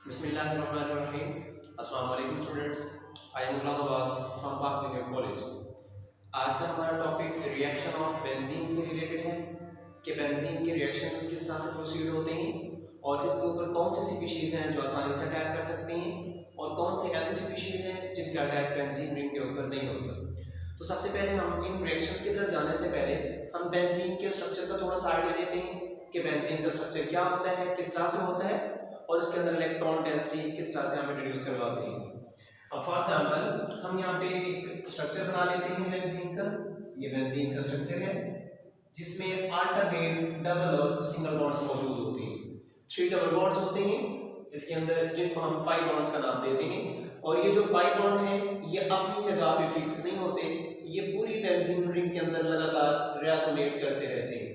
Bismillahirrahmanirrahim. Assalamu alaikum students. I am Ghulam Abbas from Pak Junior College. आज का हमारा topic reaction of benzene से related है कि बेंजीन के रिएक्शंस किस तरह से प्रोसीड होते हैं और इसके ऊपर कौन सी स्पीशीज हैं जो आसानी से अटैक कर सकती हैं और कौन से ऐसे स्पीशीज हैं जिनका अटैक बेंजीन रिंग के ऊपर नहीं होता। तो सबसे पहले हम इन रिएक्शंस की तरफ जाने से पहले हम बेंजीन के स्ट्रक्चर का थोड़ा सा आइडिया लेते हैं कि बेंजीन का स्ट्रक्चर क्या होता है, किस तरह से होता है और इसके अंदर इलेक्ट्रॉन डेंसिटी किस तरह से हम इंट्रोड्यूस करवाते हैं। अब फॉर एग्जांपल हम यहाँ पे एक स्ट्रक्चर बना लेते हैं बेंजीन का। ये बेंजीन का स्ट्रक्चर है जिसमें अल्टरनेट डबल और सिंगल बॉन्ड्स मौजूद होते हैं। 3 डबल बॉन्ड्स होते हैं इसके अंदर जिनको हम पाई बॉन्ड्स का नाम देते हैं और ये जो पाई बॉन्ड है ये अपनी जगह पे फिक्स नहीं होते, ये पूरी बेंजीन रिंग के अंदर लगातार रेजोनेट करते रहते हैं।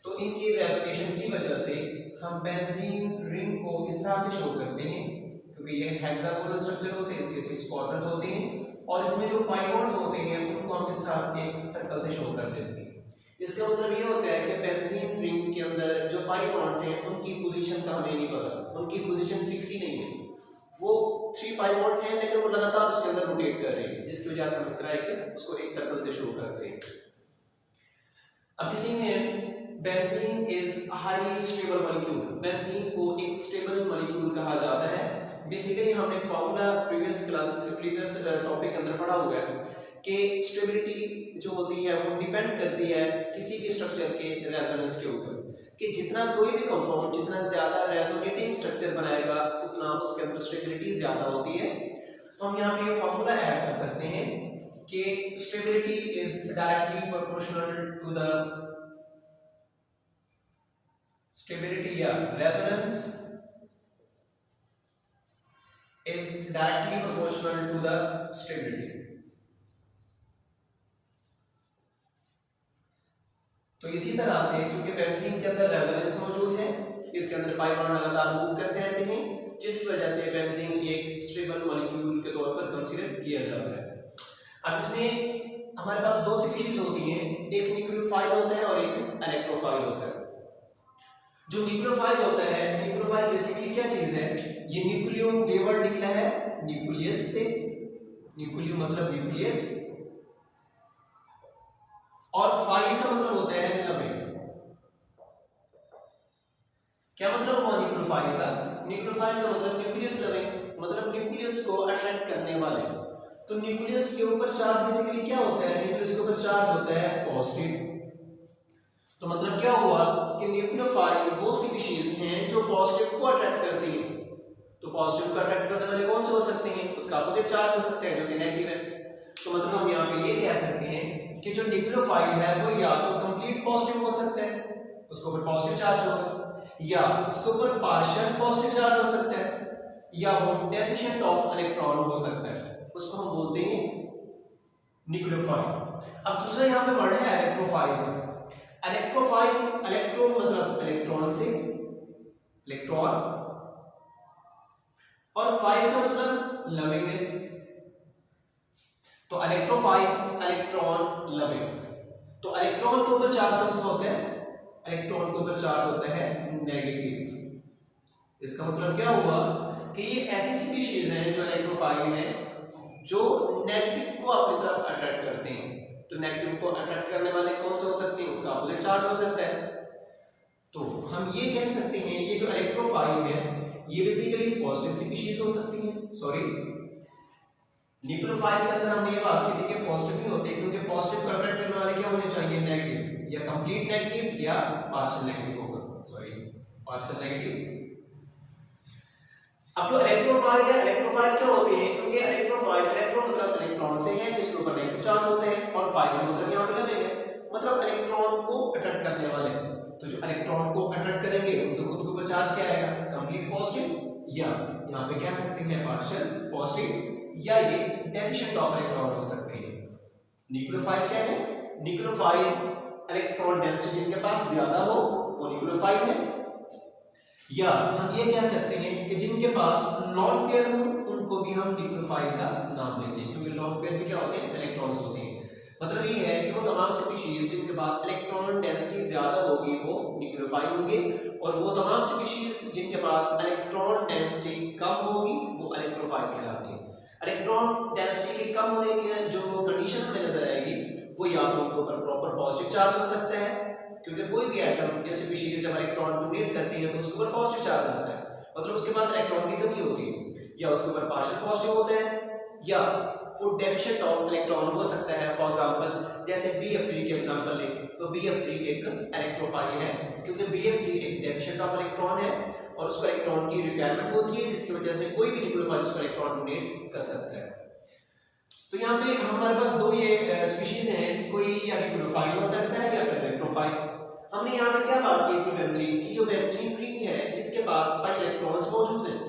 तो इनकी रेजोनेशन की वजह से हम बेंजीन रिंग को इस तरह से शो करते हैं क्योंकि ये हेक्सागोनल स्ट्रक्चर होते हैं, इसके 6 कॉर्नर्स होते हैं और इसमें जो पाई बॉन्ड्स होते हैं उनको हम इस तरह एक सर्कल से शो कर देते हैं। इसका मतलब ये होता है कि बेंजीन रिंग के अंदर जो पाई बॉन्ड्स हैं उनकी पोजीशन का हमें नहीं पता, उनकी पोजीशन फिक्स ही नहीं है। वो 3 पाई बॉन्ड्स हैं लेकिन वो लगातार उसके अंदर रोटेट कर रहे हैं जिसकी वजह से हम इस तरह उसको एक सर्कल से शो करते हैं। अब इसी में benzene is highly stable molecule. Benzene को एक स्टेबल मॉलिक्यूल कहा जाता है। बेसिकली हमने एक फार्मूला प्रीवियस टॉपिक के अंदर पढ़ा हुआ है कि स्टेबिलिटी जो होती है वो डिपेंड करती है किसी भी स्ट्रक्चर के रेजोनेंस के ऊपर, कि जितना कोई भी कंपाउंड जितना ज्यादा रेजोनेटिंग स्ट्रक्चर बनाएगा उतना उसके अंदर स्टेबिलिटी ज्यादा होती है। तो हम यहाँ पे फार्मूला ऐड कर सकते हैं कि stability is directly proportional to the stability या resonance is directly proportional to the stability। तो इसी तरह से क्योंकि बेंजीन के अंदर रेजोनेंस मौजूद है, इसके अंदर पाई बॉन्ड लगातार मूव करते रहते हैं जिसकी वजह से बेंजीन एक स्टेबल मॉलिक्यूल के तौर पर कंसीडर किया जाता है। अब इसमें हमारे पास 2 स्पीशीज होती हैं, एक न्यूक्लियोफाइल होता है और एक इलेक्ट्रोफाइल होता है। जो न्यूक्लियोफाइल होता है, न्यूक्लियोफाइल बेसिकली क्या चीज है, ये न्यूक्लियो ये वर्ड निकला है न्यूक्लियस से, न्यूक्लियो मतलब न्यूक्लियस और फाइल का मतलब होता है लवे। क्या मतलब हुआ न्यूक्लियोफाइल का? न्यूक्लियोफाइल का मतलब न्यूक्लियस लवे, मतलब न्यूक्लियस को अट्रैक्ट करने वाले। तो न्यूक्लियस के ऊपर चार्ज बेसिकली क्या होता है, न्यूक्लियस के ऊपर चार्ज होता है पॉजिटिव। तो मतलब क्या हुआ कि न्यूक्लियोफाइल वो स्पीशीज हैं जो पॉजिटिव को अट्रैक्ट करती हैं। तो पॉजिटिव को अट्रैक्ट करने वाले कौन से हो सकते हैं, उसका अपोजिट चार्ज हो सकता है जो कि नेगेटिव है। तो मतलब हम यहाँ पे ये कह सकते हैं कि जो न्यूक्लियोफाइल है वो या तो कंप्लीट पॉजिटिव हो सकता है, उसके ऊपर पॉजिटिव चार्ज होगा, या उसके ऊपर पार्शियल पॉजिटिव चार्ज हो सकता है, या वो डेफिशिएंट ऑफ इलेक्ट्रॉन हो सकता है, उसको हम बोलते हैं न्यूक्लियोफाइल। अब दूसरा यहाँ पे वर्ड है इलेक्ट्रोफाइल का। इलेक्ट्रोफाइल, इलेक्ट्रो मतलब इलेक्ट्रॉन से, इलेक्ट्रॉन, और फाइल का मतलब लविंग है। तो इलेक्ट्रोफाइल इलेक्ट्रॉन लविंग। तो इलेक्ट्रॉन के ऊपर चार्ज कौन सा होता है, इलेक्ट्रॉन के ऊपर चार्ज होता है नेगेटिव। इसका मतलब क्या हुआ कि ये ऐसी स्पीशीज हैं जो इलेक्ट्रोफाइल हैं जो नेगेटिव को अपनी तरफ अट्रैक्ट करते हैं। तो नेगेटिव को अट्रैक्ट करने वाले कौन से हो सकते हैं, उसका अपोजिट चार्ज हो सकता है। तो हम ये कह सकते हैं ये जो इलेक्ट्रोफाइल है ये बेसिकली पॉजिटिव स्पीशीज हो सकती है। सॉरी, न्यूक्लियोफाइल के अंदर हमने ये बात की थी कि पॉजिटिव नहीं होते क्योंकि पॉजिटिव को अट्रैक्ट करने वाले क्या होने चाहिए, नेगेटिव, या कंप्लीट नेगेटिव या पार्शियल नेगेटिव होगा। Sorry, partial negative. अब जो इलेक्ट्रोफाइल है, इलेक्ट्रोफाइल क्या होते हैं, क्योंकि इलेक्ट्रोफाइल, इलेक्ट्रो मतलब इलेक्ट्रॉन से है जिसके ऊपर नेगेटिव चार्ज होते हैं और फाइल का मतलब यहाँ पे लगेगा मतलब इलेक्ट्रॉन को अट्रैक्ट करने वाले। तो जो इलेक्ट्रॉन को अट्रैक्ट करेंगे उनके खुद के ऊपर चार्ज क्या आएगा, कंप्लीट पॉजिटिव, या यहाँ पे कह सकते हैं पार्शियल पॉजिटिव, या ये डेफिशिएंट ऑफ इलेक्ट्रॉन हो सकते हैं। न्यूक्लियोफाइल क्या है, न्यूक्लियोफाइल इलेक्ट्रॉन डेंसिटी जिनके पास ज्यादा हो वो न्यूक्लियोफाइल है, या हम ये कह सकते हैं कि जिनके पास लॉन पेयर हो उनको भी हम न्यूक्लियोफाइल का नाम देते हैं क्योंकि लॉन पेयर में क्या होते हैं, इलेक्ट्रॉन्स होते हैं। मतलब ये है कि वो तमाम स्पीशीज जिनके पास इलेक्ट्रॉन डेंसिटी ज्यादा होगी वो न्यूक्लियोफाइल होंगे, और वो तमाम स्पीशीज जिनके पास इलेक्ट्रॉन डेंसिटी कम होगी वो इलेक्ट्रोफाइल कहलाते हैं। इलेक्ट्रॉन डेंसिटी के कम होने की जो कंडीशन हमें नजर आएगी वो या तो उनके ऊपर प्रॉपर पॉजिटिव चार्ज हो सकता है, क्योंकि कोई भी एटम या स्पीशीज जब इलेक्ट्रॉन डोनेट करती है तो उसके ऊपर पॉजिटिव चार्ज आता है, मतलब उसके पास इलेक्ट्रॉन की कमी होती है, या उसके ऊपर पार्शियल पॉजिटिव होता है, या वो डेफिशिएंट ऑफ इलेक्ट्रॉन हो सकता है। फॉर एग्जांपल जैसे BF3 के एग्जांपल लें तो BF3 एक इलेक्ट्रोफाइल है, क्योंकि BF3 एक डेफिशिएंट ऑफ इलेक्ट्रॉन है और उसको इलेक्ट्रॉन की रिक्वायरमेंट होती है, जिसकी वजह से कोई भी न्यूक्लियोफाइल उसको इलेक्ट्रॉन डोनेट कर सकता है। तो यहाँ पे हमारे पास दो ये स्पीशीज हैं, कोई या न्यूक्लियोफाइल हो सकता है या फिर इलेक्ट्रोफाइल। हमने यहाँ पे क्या बात की थी बेंजीन की, जो बेंजीन रिंग है इसके पास पाई इलेक्ट्रॉन्स मौजूद हैं,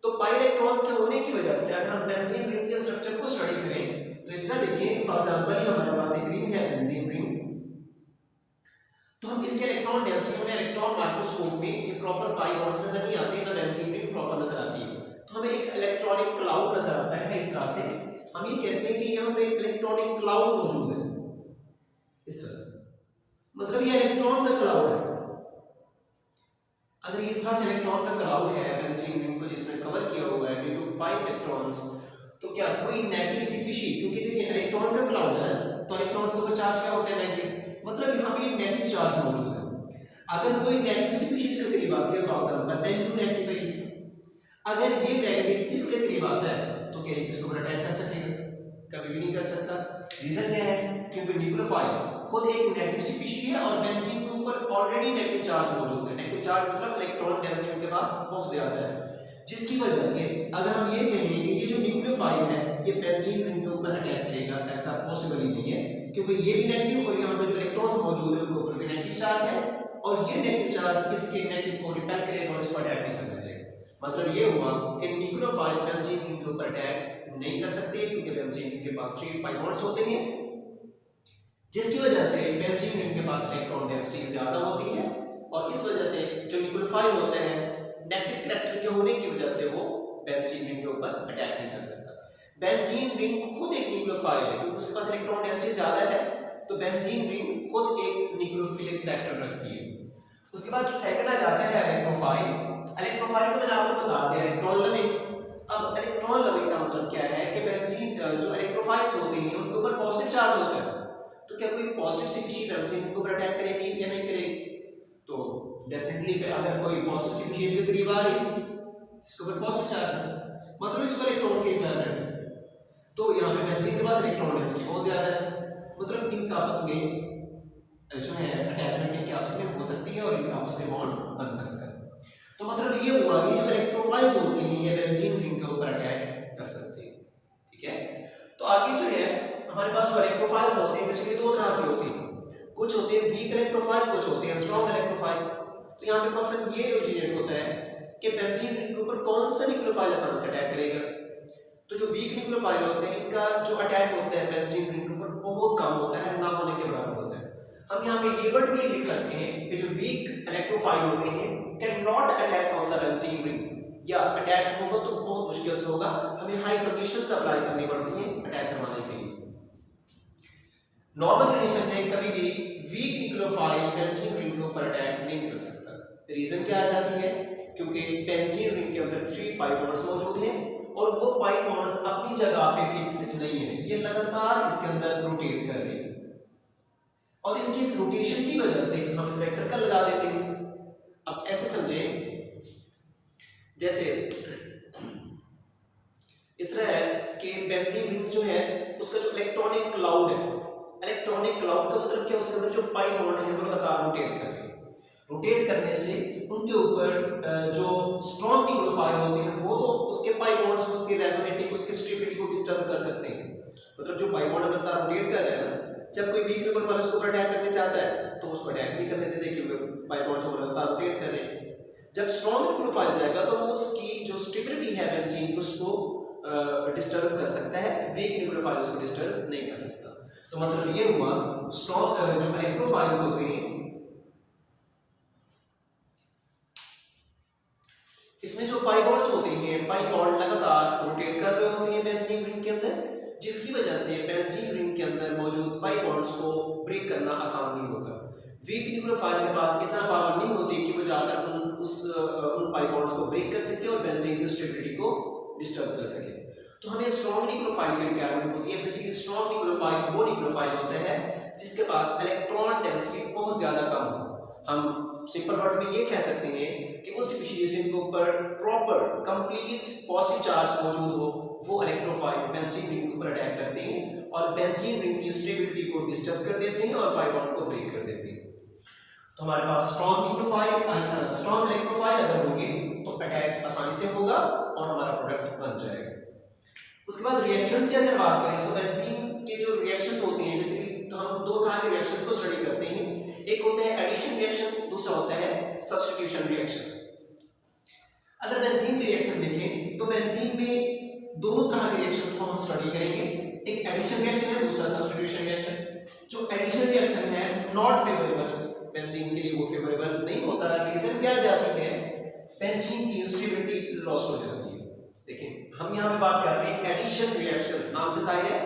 तो पाई इलेक्ट्रॉन्स के होने की वजह से अगर हम बेंजीन रिंग के स्ट्रक्चर को स्टडी करें तो इस तरह देखिए, फॉर एग्जांपल हमारे पास एक रिंग है बेंजीन रिंग, तो हम इसके इलेक्ट्रॉन डेंसिटी में इलेक्ट्रॉन माइक्रोस्कोप में ये प्रॉपर पाई बॉन्ड्स नजर नहीं आते, ना बेंजीन रिंग प्रॉपर नजर आती है, तो हमें एक इलेक्ट्रॉनिक क्लाउड नजर आता है। इस तरह से हम ये कहते हैं कि यहाँ पे एक इलेक्ट्रॉनिक क्लाउड मौजूद है, इस तरह से, मतलब ये इलेक्ट्रॉन का क्लाउड है। अगर इस तरह से इलेक्ट्रॉन का क्लाउड है बेंजीन रिंग को जिसमें कवर किया हुआ है ड्यू टू पाई इलेक्ट्रॉन्स, तो क्या कोई नेगेटिव स्पीशीज, क्योंकि देखिए इलेक्ट्रॉन्स का क्लाउड है ना, तो इलेक्ट्रॉन्स के ऊपर चार्ज क्या होता है नेगेटिव, मतलब यहाँ पे एक नेगेटिव चार्ज मौजूद है। अगर कोई नेगेटिव स्पीशीज के करीब आती है, फॉर एग्जांपल N2 नेगेटिव है, अगर ये नेगेटिव इसके करीब आता है तो क्या इसको ऊपर अटैक कर सकेगा? कभी भी नहीं कर सकता। रीजन क्या है? क्योंकि न्यूक्लियोफाइल खुद एक नेगेटिव स्पीशीज है और बेंजीन के ऊपर ऑलरेडी नेगेटिव चार्ज मौजूद है। नेगेटिव चार्ज मतलब इलेक्ट्रॉन डेंसिटी उनके पास बहुत ज्यादा है, जिसकी वजह से अगर हम ये कहें कि ये जो न्यूक्लियोफाइल है ये बेंजीन रिंग के ऊपर अटैक करेगा, ऐसा पॉसिबल ही नहीं है, क्योंकि ये भी नेगेटिव और यहाँ पे जो इलेक्ट्रॉन्स मौजूद है उनके ऊपर भी नेगेटिव चार्ज है, और ये नेगेटिव चार्ज इसके नेगेटिव को रिपेल करेगा और इसको अटैक नहीं करने देगा। मतलब ये हुआ कि न्यूक्लियोफाइल बेंजीन रिंग के ऊपर अटैक नहीं कर सकते, क्योंकि बेंजीन रिंग के पास 3 पाई बॉन्ड्स होते हैं, जिसकी वजह से बेंजीन रिंग के पास इलेक्ट्रॉन डेंसिटी ज्यादा होती है, और इस वजह से जो न्यूक्लियोफाइल होते हैं नेगेटिव कैरेक्टर के होने की वजह से वो बेंजीन रिंग के ऊपर अटैक नहीं कर सकता। बेंजीन रिंग खुद एक न्यूक्लियोफाइल है, क्योंकि उसके पास इलेक्ट्रॉन डेंसिटी ज्यादा है, तो बेंजीन रिंग खुद एक न्यूक्लियोफिलिक कैरेक्टर रखती है। उसके बाद सेकंड आ जाता है इलेक्ट्रोफाइल। इलेक्ट्रोफाइल को मैंने आपको बता दिया इलेक्ट्रॉन लविंग। अब इलेक्ट्रॉन लविंग का मतलब क्या है कि बेंजीन जो इलेक्ट्रोफाइल्स होते हैं उनके ऊपर पॉजिटिव चार्ज होता है, तो क्या कोई पॉजिटिव स्पीशीज बेंजीन के ऊपर अटैक करेगी या नहीं करेगी? तो डेफिनेटली अगर कोई पॉजिटिव स्पीशीज के करीब आ रही जिसके ऊपर पॉजिटिव चार्ज है, मतलब इसको इलेक्ट्रॉन की रिक्वायरमेंट है, तो यहाँ पे बेंजीन के पास इलेक्ट्रॉन डेंसिटी बहुत ज्यादा है, मतलब इनका आपस में जो है अटैचमेंट इनके आपस में हो सकती है और इनका आपस में बॉन्ड बन सकता है। तो मतलब ये हुआ कि जो इलेक्ट्रोफाइल्स होती हैं ये बेंजीन रिंग के ऊपर अटैक कर सकते हैं, ठीक है। तो आगे जो है हमारे पास इलेक्ट्रोफाइल्स होते हैं, बेसिकली दो तरह के होते हैं, कुछ होते हैं वीक इलेक्ट्रोफाइल, कुछ होते हैं स्ट्रॉन्ग इलेक्ट्रोफाइल। तो यहाँ पे क्वेश्चन ये ओरिजिनेट होता है कि बेंजीन रिंग के ऊपर कौन सा न्यूक्लियोफाइल आसानी से अटैक करेगा? तो जो वीक न्यूक्लियोफाइल होते हैं इनका जो अटैक होता है बेंजीन रिंग के ऊपर बहुत कम होता है, ना होने के बराबर होता है। हम यहाँ पे ये वर्ड भी लिख सकते हैं कि जो वीक इलेक्ट्रोफाइल होते हैं can not attack on the benzene ring, या अटैक होगा तो बहुत मुश्किल से होगा, हमें हाई कंडीशंस अप्लाई करनी पड़ती हैं अटैक करवाने के लिए। नॉर्मल कंडीशन में कभी भी वीक न्यूक्लियोफाइल बेंजीन रिंग के ऊपर अटैक नहीं कर सकता। रीजन क्या आ जाती है? क्योंकि बेंजीन रिंग के अंदर 3 पाई बॉन्ड्स मौजूद हैं और वो पाई बॉन्ड्स अपनी जगह पे फिक्स नहीं है, ये लगातार इसके अंदर रोटेट कर रहे हैं, और इसकी इस रोटेशन की वजह से हम इसमें एक सर्कल लगा देते हैं। अब ऐसे समझे जैसे इस तरह है कि बेंजीन रिंग जो है उसका जो इलेक्ट्रॉनिक क्लाउड है, इलेक्ट्रॉनिक क्लाउड का मतलब क्या, उसके अंदर जो पाई बॉन्ड है वो लगातार रोटेट कर रहे हैं। रोटेट करने से उनके ऊपर जो स्ट्रॉन्ग न्यूक्लियोफाइल होते हैं वो तो उसके पाई बॉन्ड्स को, उसके रेजोनेटिंग, उसके स्टेबिलिटी को डिस्टर्ब कर सकते हैं। मतलब जो पाई बॉन्ड लगातार रोटेट कर रहे हैं ना, जब कोई वीक न्यूक्लियोफाइल उसको ऊपर अटैक करने चाहता है तो उसको अटैक नहीं करने देते, क्योंकि पाई बॉन्ड्स को लगातार रोटेट कर रहे हैं। जब स्ट्रॉन्ग न्यूक्लियोफाइल जाएगा तो वो उसकी जो स्टेबिलिटी है बेंजीन उसको डिस्टर्ब कर सकता है, वीक न्यूक्लियोफाइल उसको डिस्टर्ब नहीं कर सकता। तो मतलब ये हुआ स्ट्रॉन्ग जो इलेक्ट्रोफाइल्स होते हैं इसमें जो पाई बॉन्ड्स होते हैं, पाई बॉन्ड लगातार रोटेट कर रहे होते हैं बेंजीन रिंग के अंदर, जिसकी वजह से बेंजीन रिंग के अंदर मौजूद पाई बॉन्ड्स को ब्रेक करना आसान नहीं होता। वीक न्यूक्लियोफाइल के पास इतना पावर नहीं होती कि वो जाकर उन पाई बॉन्ड्स को ब्रेक कर सके और बेंजीन की स्टेबिलिटी को डिस्टर्ब कर सके। तो हमें स्ट्रॉन्ग न्यूक्लियोफाइल की रिक्वायरमेंट होती है। बेसिकली स्ट्रॉन्ग न्यूक्लियोफाइल वो न्यूक्लियोफाइल होता है जिसके पास इलेक्ट्रॉन डेंसिटी बहुत ज्यादा कम हो। हम सिंपल वर्ड्स में ये कह सकते हैं कि वो स्पीशीज जिनके ऊपर प्रॉपर कंप्लीट पॉजिटिव चार्ज मौजूद हो वो इलेक्ट्रोफाइल बेंजीन रिंग के ऊपर अटैक करते हैं और बेंजीन रिंग की स्टेबिलिटी को डिस्टर्ब कर देते हैं और पाई बॉन्ड को ब्रेक कर देते हैं। तो हमारे पास स्ट्रॉन्ग न्यूक्लियोफाइल स्ट्रॉन्ग इलेक्ट्रोफाइल अगर होंगे तो अटैक आसानी से होगा और हमारा प्रोडक्ट बन जाएगा। उसके बाद रिएक्शंस की अगर बात करें तो बेंजीन के जो रिएक्शंस होते हैं बेसिकली तो हम दो तरह के रिएक्शन को स्टडी करते हैं। एक होता है एडिशन रिएक्शन, दूसरा होता है सब्स्टिट्यूशन रिएक्शन। अगर बेंजीन के रिएक्शन देखें तो बेंजीन में दोनों तरह के रिएक्शंस को हम स्टडी करेंगे। एक एडिशन रिएक्शन है, दूसरा सब्स्टिट्यूशन रिएक्शन। जो एडिशन रिएक्शन है नॉट फेवरेबल, बेंजीन के लिए वो फेवरेबल नहीं होता। रीजन क्या जाती है, बेंजीन की स्टेबिलिटी लॉस हो जाती है। देखिए हम यहाँ पे बात कर रहे हैं एडिशन रिएक्शन, नाम से जाहिर है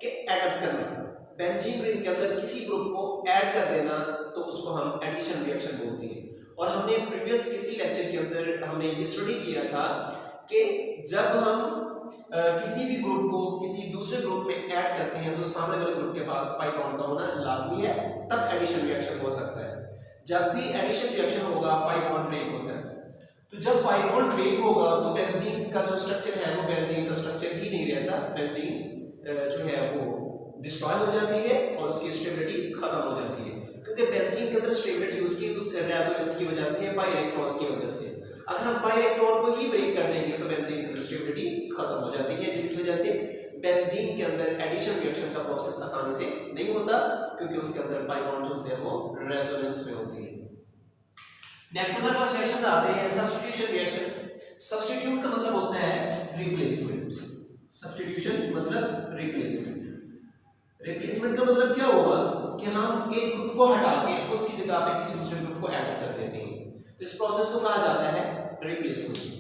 कि ऐड करना। बेंजीन रिंग के अंदर किसी ग्रुप को ऐड कर देना तो उसको हम एडिशन रिएक्शन बोलते हैं। और हमने प्रीवियस किसी लेक्चर के अंदर हमने ये स्टडी किया था कि जब हम किसी भी ग्रुप को किसी दूसरे ग्रुप में ऐड करते हैं तो सामने वाले ग्रुप के पास पाई बॉन्ड का होना लाजमी है, तब एडिशन रिएक्शन हो सकता है। जब भी एडिशन रिएक्शन होगा पाई बॉन्ड ब्रेक होता है। तो जब पाई बॉन्ड ब्रेक होगा तो बेंजीन का जो स्ट्रक्चर है वो बेंजीन का स्ट्रक्चर ही नहीं रहता, बेंजीन जो है वो डिस्ट्रॉय हो जाती है और उसकी स्टेबिलिटी खत्म हो जाती है। क्योंकि बेंजीन के अंदर स्टेबिलिटी उसकी उस रेजोनेंस की वजह से है, पाई इलेक्ट्रॉन्स की वजह से। अगर हम पाई इलेक्ट्रॉन को ही ब्रेक कर देंगे तो बेंजीन के अंदर स्टेबिलिटी खत्म हो जाती है, जिसकी वजह से बेंजीन के अंदर एडिशन रिएक्शन का प्रोसेस आसानी से नहीं होता क्योंकि उसके अंदर पाई बॉन्ड जो होते हैं वो रेजोनेंस में होती है। नेक्स्ट हमारे पास रिएक्शन आते हैं सब्स्टिट्यूशन रिएक्शन। सब्स्टिट्यूट का मतलब होता है रिप्लेसमेंट। सब्स्टिट्यूशन मतलब रिप्लेसमेंट। रिप्लेसमेंट का मतलब क्या हुआ कि हम एक ग्रुप को हटा के उसकी जगह पे किसी दूसरे ग्रुप को ऐड कर देते हैं। तो इस प्रोसेस को कहा जाता है रिप्लेसमेंट।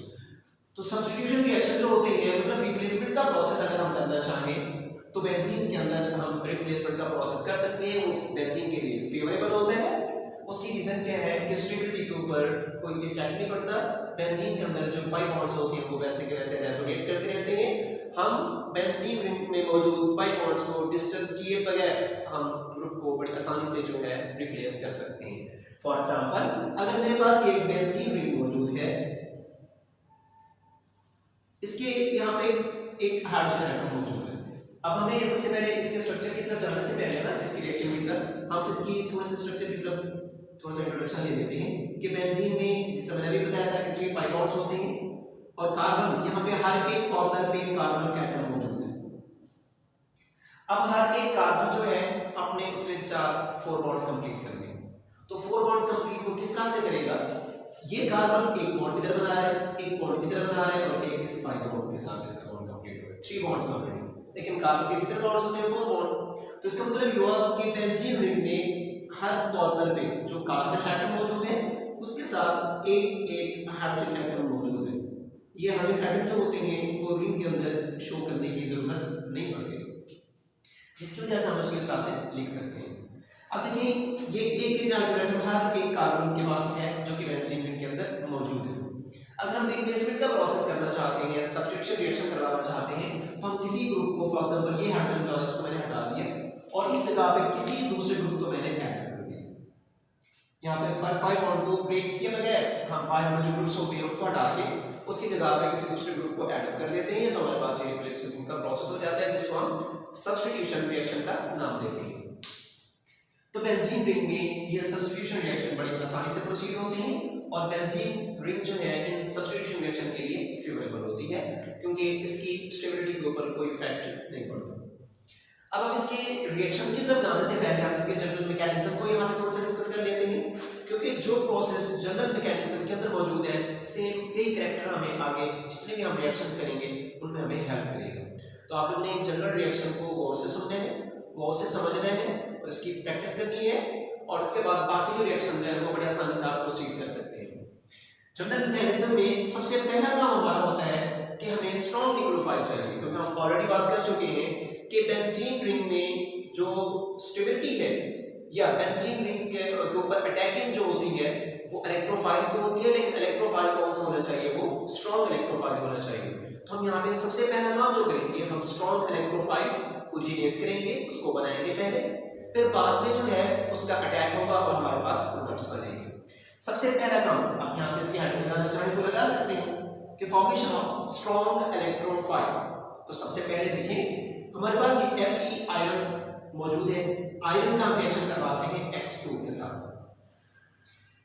तो सब्स्टिट्यूशन रिएक्शन जो होते हैं मतलब रिप्लेसमेंट का प्रोसेस अगर हम करना चाहें तो बेंजीन के अंदर हम रिप्लेसमेंट का प्रोसेस कर सकते हैं। वो बेंजीन के लिए फेवरेबल होता है। उसकी रीजन क्या है कि स्टेबिलिटी के ऊपर कोई इफेक्ट नहीं पड़ता। बेंजीन के अंदर जो पाई बॉन्ड्स होते हैं वो वैसे के वैसे रेजोनेट करते रहते हैं। हम बेंजीन रिंग में मौजूद पाई बॉन्ड्स को डिस्टर्ब किए बगैर हम ग्रुप को बड़ी आसानी से जो है रिप्लेस कर सकते हैं। फॉर एग्जांपल अगर मेरे पास एक बेंजीन रिंग मौजूद है, इसके यहाँ पे एक हाइड्रोजन एटम मौजूद है। अब हमें सबसे पहले इसके स्ट्रक्चर की तरफ जाने से पहले ना इसकी रिएक्शन की तरफ हम इसकी थोड़े से स्ट्रक्चर की तरफ थोड़ा सा इंट्रोडक्शन ले लेते हैं कि बेंजीन में जिस तरह मैंने अभी बताया था कि 3 पाई बॉन्ड्स होते हैं और कार्बन यहाँ पे हर एक कॉर्नर पे कार्बन एटम मौजूद है। अब हर एक कार्बन जो है अपने उसके 4 बॉन्ड्स कंप्लीट करने हैं। तो 4 बॉन्ड्स कंप्लीट वो किस तरह से करेगा, ये कार्बन एक बॉन्ड इधर बना रहा है, एक बॉन्ड इधर बना रहा है और एक इस पाई बॉन्ड के साथ इसका बॉन्ड कंप्लीट हो गया। 3 बॉन्ड्स बन रहे हैं। लेकिन कार्बन के कितने बॉन्ड्स होते हैं, 4 बॉन्ड। तो इसका मतलब ये हुआ कि बेंजीन रिंग में हर कॉर्नर पे जो कार्बन एटम मौजूद है उसके साथ एक एक हाइड्रोजन एटम मौजूद है। ये हाइड्रोजन एटम जो होते हैं इनको रिंग के अंदर शो करने की जरूरत नहीं पड़ती, जिसकी वजह से हम इसको इस तरह से लिख सकते हैं। अब देखिए ये एक एक हाइड्रोजन एटम हर एक कार्बन के पास है जो कि बेंजीन रिंग के अंदर मौजूद है। अगर हम रिप्लेसमेंट का प्रोसेस करना चाहते हैं, सब्स्टिट्यूशन रिएक्शन करवाना चाहते हैं तो हम किसी ग्रुप को फॉर एग्जांपल ये हाइड्रोजन टॉर्च को मैंने हटा दिया और इस जगह पे किसी दूसरे ग्रुप को मैंने ऐड कर दिया। यहाँ पे पाई बॉन्ड को ब्रेक किए बगैर हम पाई में जो ग्रुप्स होते हैं उनको हटा के उसकी जगह पे किसी दूसरे ग्रुप को ऐड कर देते हैं तो हमारे पास ये रिप्लेसमेंट का प्रोसेस हो जाता है जिसको हम सब्स्टिट्यूशन रिएक्शन का नाम देते हैं। तो बेंजीन रिंग में ये सब्स्टिट्यूशन रिएक्शन बड़ी आसानी से प्रोसीड होती है और बेंजीन रिंग जो है इन सब्स्टिट्यूशन रिएक्शन के लिए फेवरेबल होती है क्योंकि इसकी स्टेबिलिटी के ऊपर कोई इफेक्ट नहीं पड़ता। अब हम इसके रिएक्शंस की तरफ जाने से पहले हम इसके जनरल मैकेनिज्म को यहाँ पे थोड़ा सा डिस्कस कर लेते हैं क्योंकि जो प्रोसेस जनरल मैकेनिज्म के अंदर मौजूद है सेम यही कैरेक्टर हमें आगे जितने भी हम रिएक्शंस करेंगे उनमें हमें हेल्प करेगा। तो आप लोगों ने जनरल रिएक्शन को गौर से सुनना है, गौर से समझना है और इसकी प्रैक्टिस करनी है और इसके बाद बाकी जो रिएक्शन है वो बड़ी आसानी से आप प्रोसीड कर सकते हैं। जनरल मैकेनिज्म में सबसे पहला काम हमारा होता है कि हमें स्ट्रॉन्ग न्यूक्लियोफाइल चाहिए क्योंकि हम ऑलरेडी बात कर चुके हैं कि बेंजीन रिंग में जो स्टेबिलिटी है या बेंजीन रिंग के ऊपर अटैकिंग जो होती है वो इलेक्ट्रोफाइल की होती है, लेकिन इलेक्ट्रोफाइल कौन सा होना चाहिए, वो स्ट्रॉन्ग इलेक्ट्रोफाइल होना चाहिए। तो हम यहाँ पे सबसे पहला काम जो करेंगे, हम स्ट्रॉन्ग इलेक्ट्रोफाइल ओरिजिनेट करेंगे, उसको बनाएंगे पहले, फिर बाद में जो है उसका अटैक होगा और हमारे पास प्रोडक्ट्स बनेंगे। सबसे पहला काम आप यहाँ पे इसकी हेडिंग लगाना चाहें तो लगा सकते हैं कि फॉर्मेशन ऑफ स्ट्रॉन्ग इलेक्ट्रोफाइल। तो सबसे पहले देखें हमारे पास ये Fe आयरन मौजूद है, आयरन का हम रिएक्शन करवाते हैं X2 के साथ।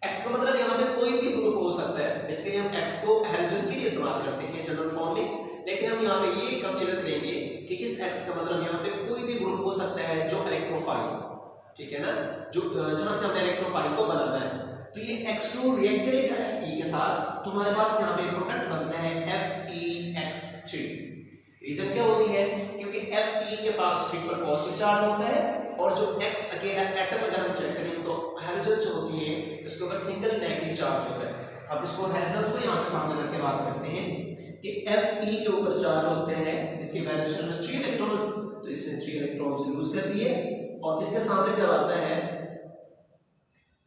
X का मतलब यहाँ पे कोई भी ग्रुप हो सकता है, इसलिए हम X को हैलोजेंस के लिए इस्तेमाल करते हैं जनरल फॉर्म में, लेकिन हम यहाँ पे ये कंसीडर करेंगे कि इस X का मतलब यहाँ पे कोई भी ग्रुप हो सकता है जो इलेक्ट्रोफाइल, ठीक है ना, जो जहाँ से हमने इलेक्ट्रोफाइल को बनाना है। तो ये X2 रिएक्ट करेगा Fe के साथ, तो हमारे पास यहाँ पे प्रोडक्ट बनता है FeX3। रीजन क्या होती है, क्योंकि Fe के पास ट्रिपल पॉजिटिव चार्ज होता है और जो X अकेला एटम अगर हम चेक करें तो हैलोजेंस होती है इसके ऊपर सिंगल नेगेटिव चार्ज होता है। अब इसको हैलोजन को यहाँ पे सामने रख के बात करते हैं कि Fe के ऊपर चार्ज होते हैं, इसके वैलेंस शेल में 3 इलेक्ट्रॉन्स, तो इसने 3 इलेक्ट्रॉन्स लूज कर दिए और इसके सामने जब आता है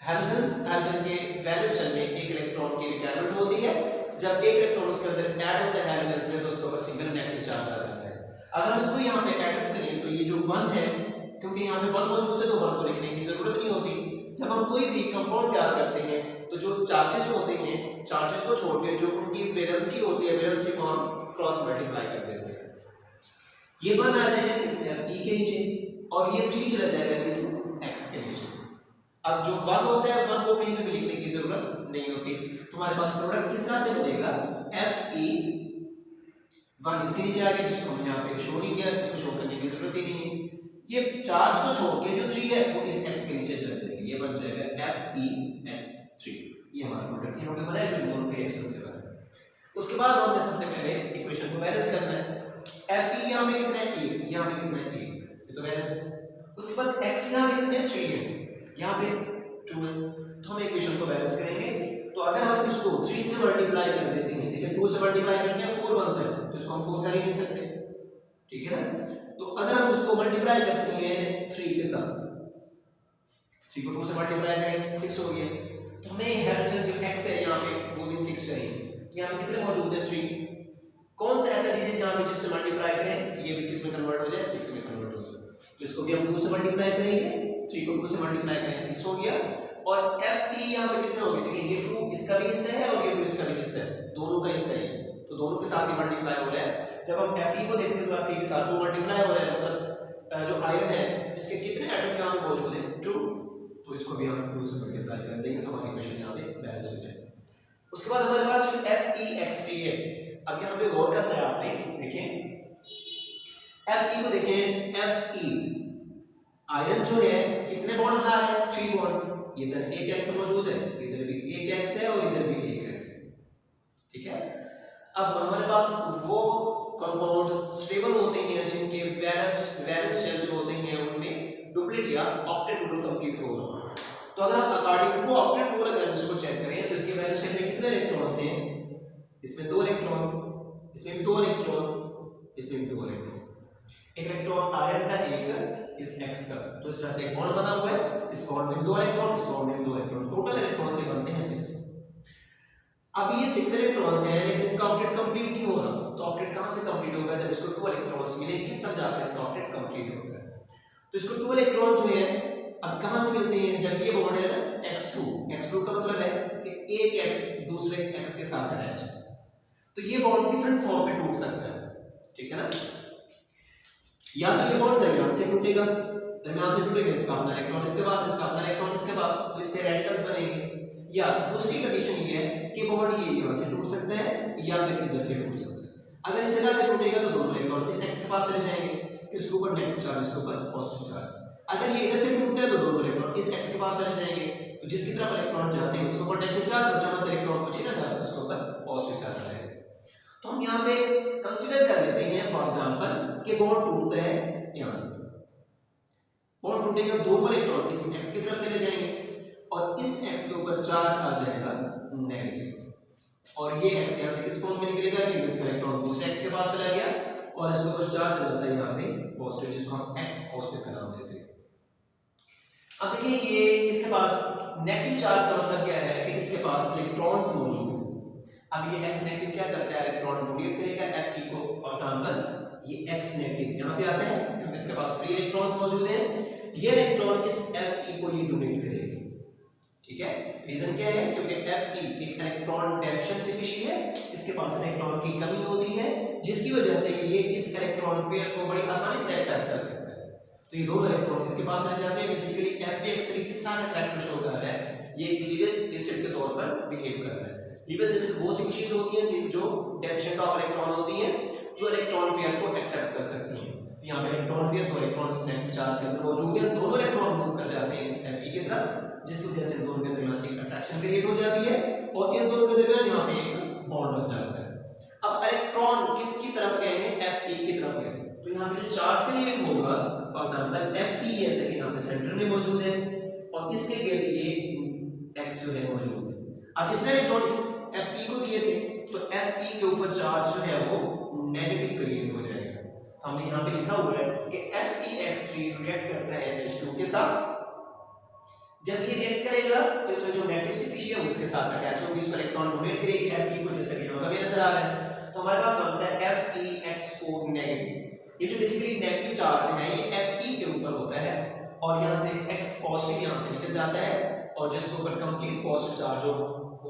हैलोजन के वैलेंस शेल में एक इलेक्ट्रॉन की रिक्वायरमेंट होती है। जब एक इलेक्ट्रॉन उसके अंदर ऐड होता है हैलोजेंस में तो उसके ऊपर सिंगल नेगेटिव चार्ज आ जाता है। अगर हम इसको यहाँ पे ऐड करें तो ये जो 1 है, क्योंकि यहाँ पे 1 मौजूद है तो 1 को लिखने की जरूरत नहीं होती। जब हम कोई भी कंपाउंड तैयार करते हैं तो जो चार्जेस होते हैं, चार्जेस को छोड़ के जो उनकी वैलेंसी होती है, वैलेंसी को हम क्रॉस मल्टीप्लाई कर देते हैं। ये 1 आ जाएगा इस Fe के नीचे और ये 3 चला जाएगा इस X के नीचे। अब जो 1 होता है 1 को कहीं पे भी लिखने की जरूरत नहीं होती। तुम्हारे पास प्रोडक्ट किस तरह से बनेगा, Fe1 इसके नीचे आ गया, जिसको हमने यहाँ पे शो नहीं किया, इसको शो करने की जरूरत ही नहीं है। ये चार्ज को छोड़ के जो 3 है वो इस X के नीचे चले जाएंगे, ये बन जाएगा FeX3। ये हमारा प्रोडक्ट यहाँ पे बना है जो इन दोनों रिएक्शन से बना है। उसके बाद हमने सबसे पहले इक्वेशन को बैलेंस करना है। Fe यहाँ पे कितना है 1, यहाँ पे कितना है 1, ये तो बैलेंस है। उसके बाद X यहाँ पे कितने 3 है, यहाँ पे 2 है, तो हम इक्वेशन को बैलेंस करेंगे। तो अगर हम इसको 3 से मल्टीप्लाई कर देते हैं, देखिए 2 से मल्टीप्लाई करते हैं 4 बनता है, तो इसको हम 4 कर ही नहीं सकते, ठीक है ना। तो अगर हम उसको मल्टीप्लाई करते हैं 3 के साथ, 3 को 2 से मल्टीप्लाई करें 6 हो गया, तो हमें हैलोजन जो X है यहाँ पे वो भी 6 चाहिए। यहाँ पे कितने मौजूद है 3, कौन सा ऐसा डिजिट यहाँ पे जिससे मल्टीप्लाई करें ये भी किस में कन्वर्ट हो जाए, 6 में कन्वर्ट हो जाए। तो इसको भी हम 2 से मल्टीप्लाई करेंगे, 3 को 2 से मल्टीप्लाई करें 6 हो गया। और Fe यहाँ पे कितने हो गए, देखिए ये 2 इसका भी हिस्सा है और ये 2 इसका भी हिस्सा है, दोनों का हिस्सा है, तो दोनों के साथ ही मल्टीप्लाई हो रहा है। जब हम Fe को देखते हैं तो Fe के साथ 2 मल्टीप्लाई हो रहा है, मतलब जो आयरन है इसके कितने एटम यहाँ पे मौजूद है 2, तो इसको भी हम 2 से मल्टीप्लाई कर देंगे तो हमारी इक्वेशन यहाँ पे बैलेंस हो जाएगी। उसके बाद हमारे पास जो FeX3 है, अब यहाँ पे गौर करना है आपने, देखें Fe को देखें, Fe आयरन जो है कितने बॉन्ड बना रहा है 3 बॉन्ड, इधर एक X मौजूद है, इधर भी एक X है और इधर भी एक X है, ठीक है। अब हमारे पास वो कंपाउंड स्टेबल होते हैं जिनके वैलेंस शेल जो होते हैं उनमें डुप्लेट या ऑक्टेट रूल कंप्लीट होगा। तो अगर अकॉर्डिंग टू ऑक्टेट रूल अगर हम इसको चेक करें तो इसके वैलेंस शेल में कितने इलेक्ट्रॉन्स हैं, इसमें 2 इलेक्ट्रॉन, इसमें भी 2 इलेक्ट्रॉन, इसमें भी 2 इलेक्ट्रॉन, एक इलेक्ट्रॉन आयरन का एक इस X का, तो इस तरह से एक बॉन्ड बना हुआ है, इस बॉन्ड में 2 इलेक्ट्रॉन, इस बॉन्ड में 2 इलेक्ट्रॉन, टोटल इलेक्ट्रॉन से बनते हैं 6। अब ये 6 इलेक्ट्रॉन्स हैं लेकिन इसका ऑक्टेट कंप्लीट नहीं हो रहा, तो ऑक्टेट कहां से कंप्लीट होगा, जब इसको 2 इलेक्ट्रॉन्स मिलेंगे तब जाकर इसका ऑक्टेट कंप्लीट होता है। तो इसको 2 इलेक्ट्रॉन जो है अब कहां से मिलते हैं, जब ये बॉन्ड है ना X2 का मतलब है कि एक X दूसरे X के साथ अटैच है, तो ये बॉन्ड डिफरेंट फॉर्म में टूट सकता है, ठीक है ना। या तो ये बॉन्ड दरमियान से टूटेगा, इसका अपना इलेक्ट्रॉन इसके पास, इसका अपना इलेक्ट्रॉन इसके पास, तो इससे रेडिकल्स बनेंगे। या दूसरी कंडीशन ये है कि बॉन्ड ये यहाँ से टूट सकता है या फिर इधर से टूट सकता है। अगर इस जगह से टूटेगा तो दोनों इलेक्ट्रॉन इस X के पास चले जाएंगे, इसके ऊपर नेगेटिव चार्ज, इसके ऊपर पॉजिटिव चार्ज। अगर ये इधर से टूटता है तो दोनों इलेक्ट्रॉन इस X के पास चले जाएंगे, तो जिसकी तरफ इलेक्ट्रॉन जाते हैं उसके ऊपर नेगेटिव चार्ज और जहां से इलेक्ट्रॉन को छीना जाता है उसके ऊपर पॉजिटिव चार्ज आएगा। तो हम यहाँ पे कंसीडर कर लेते हैं फॉर एग्जांपल कि बॉन्ड टूटता है यहाँ से, बॉन्ड टूटेगा, 2 इलेक्ट्रॉन इस X की तरफ चले जाएंगे और इस X के ऊपर चार्ज आ जाएगा नेगेटिव, और ये X यहाँ से इस फॉर्म में निकलेगा कि इसका इलेक्ट्रॉन दूसरे X के पास चला गया और इसके ऊपर चार्ज हो जाता है यहाँ पे पॉजिटिव, जिसको हम एक्स पॉजिटिव का नाम देते हैं। अब देखिए ये इसके पास नेगेटिव चार्ज का मतलब क्या है कि इसके पास इलेक्ट्रॉन्स मौजूद हैं। अब ये एक्स नेगेटिव क्या करता है, इलेक्ट्रॉन डोनेट करेगा Fe को। फॉर एग्जांपल ये एक्स नेगेटिव यहाँ पे आता है क्योंकि इसके पास फ्री इलेक्ट्रॉन्स मौजूद हैं, ये इलेक्ट्रॉन इस Fe को ये डोनेट करेगा। ठीक है, रीजन क्या है, क्योंकि Fe एक इलेक्ट्रॉन डेफिशिएंट स्पीशीज है, इसके पास इलेक्ट्रॉन की कमी होती है, जिसकी वजह से ये इस इलेक्ट्रॉन पेयर को बड़ी आसानी से एक्सेप्ट कर सकता है। तो ये दोनों इलेक्ट्रॉन इसके पास रह जाते हैं। बेसिकली FeX3 किस तरह का कैरेक्टर शो कर रहा है, ये एक लीविस एसिड के तौर पर बिहेव कर रहा है। लीविस एसिड वो स्पीशीज होती हैं जो डेफिशिएंट ऑफ इलेक्ट्रॉन होती हैं, जो इलेक्ट्रॉन पेयर को एक्सेप्ट कर सकती हैं। यहाँ पे इलेक्ट्रॉन पेयर दो इलेक्ट्रॉन नेगेटिव चार्ज के अंदर मौजूद है, दोनों इलेक्ट्रॉन मूव कर जाते हैं इस Fe की तरफ, जिसकी वजह से दोनों के दरमियान एक अट्रैक्शन क्रिएट हो जाती है और इन दोनों के दरमियान यहाँ पे एक बॉन्ड बन जाता है। अब इलेक्ट्रॉन किसकी तरफ गए हैं, Fe की तरफ गए, तो यहाँ पे जो चार्ज क्रिएट होगा फॉर एग्जांपल Fe ऐसे कि यहाँ पे सेंटर में मौजूद है और इसके गिर्द ये X जो है मौजूद है। अब इसने इलेक्ट्रॉन इस Fe को दिए थे, तो Fe के ऊपर चार्ज जो है वो नेगेटिव क्रिएट हो जाएगा। हमने यहाँ पे लिखा हुआ है कि FeX3 रिएक्ट करता है H2 के साथ। जब ये रिएक्ट करेगा तो इसमें जो नेगेटिव स्पीशीज है उसके साथ अटैच होगी, इसको इलेक्ट्रॉन डोनेट करेगी Fe को, जैसे कि यहाँ का भी नजर आ रहा है। तो हमारे पास बनता है FeX4 नेगेटिव। ये जो बेसिकली नेगेटिव चार्ज है ये Fe के ऊपर होता है और यहाँ से X पॉजिटिव यहाँ से निकल जाता है, और जिसके ऊपर कंप्लीट पॉजिटिव चार्ज हो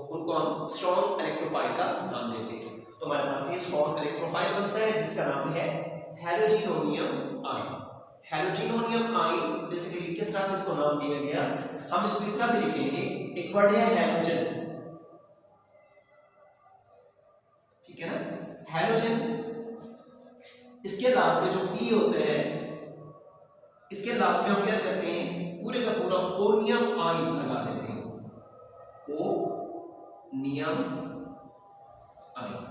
उनको हम स्ट्रॉन्ग इलेक्ट्रोफाइल का नाम देते हैं। तो हमारे पास ये स्ट्रॉन्ग इलेक्ट्रोफाइल बनता है जिसका नाम है हैलोजिनोनियम आयन। हैलोजिनोनियम आयन बेसिकली किस तरह से इसको नाम दिया गया, हम इसको इस तरह से लिखेंगे, एक वर्ड है हैलोजन, ठीक है ना, हैलोजन। इसके लास्ट में जो ई होता है, इसके लास्ट में हम क्या करते हैं, पूरे का पूरा ओनियम आयन लगा देते हैं, ओनियम आयन।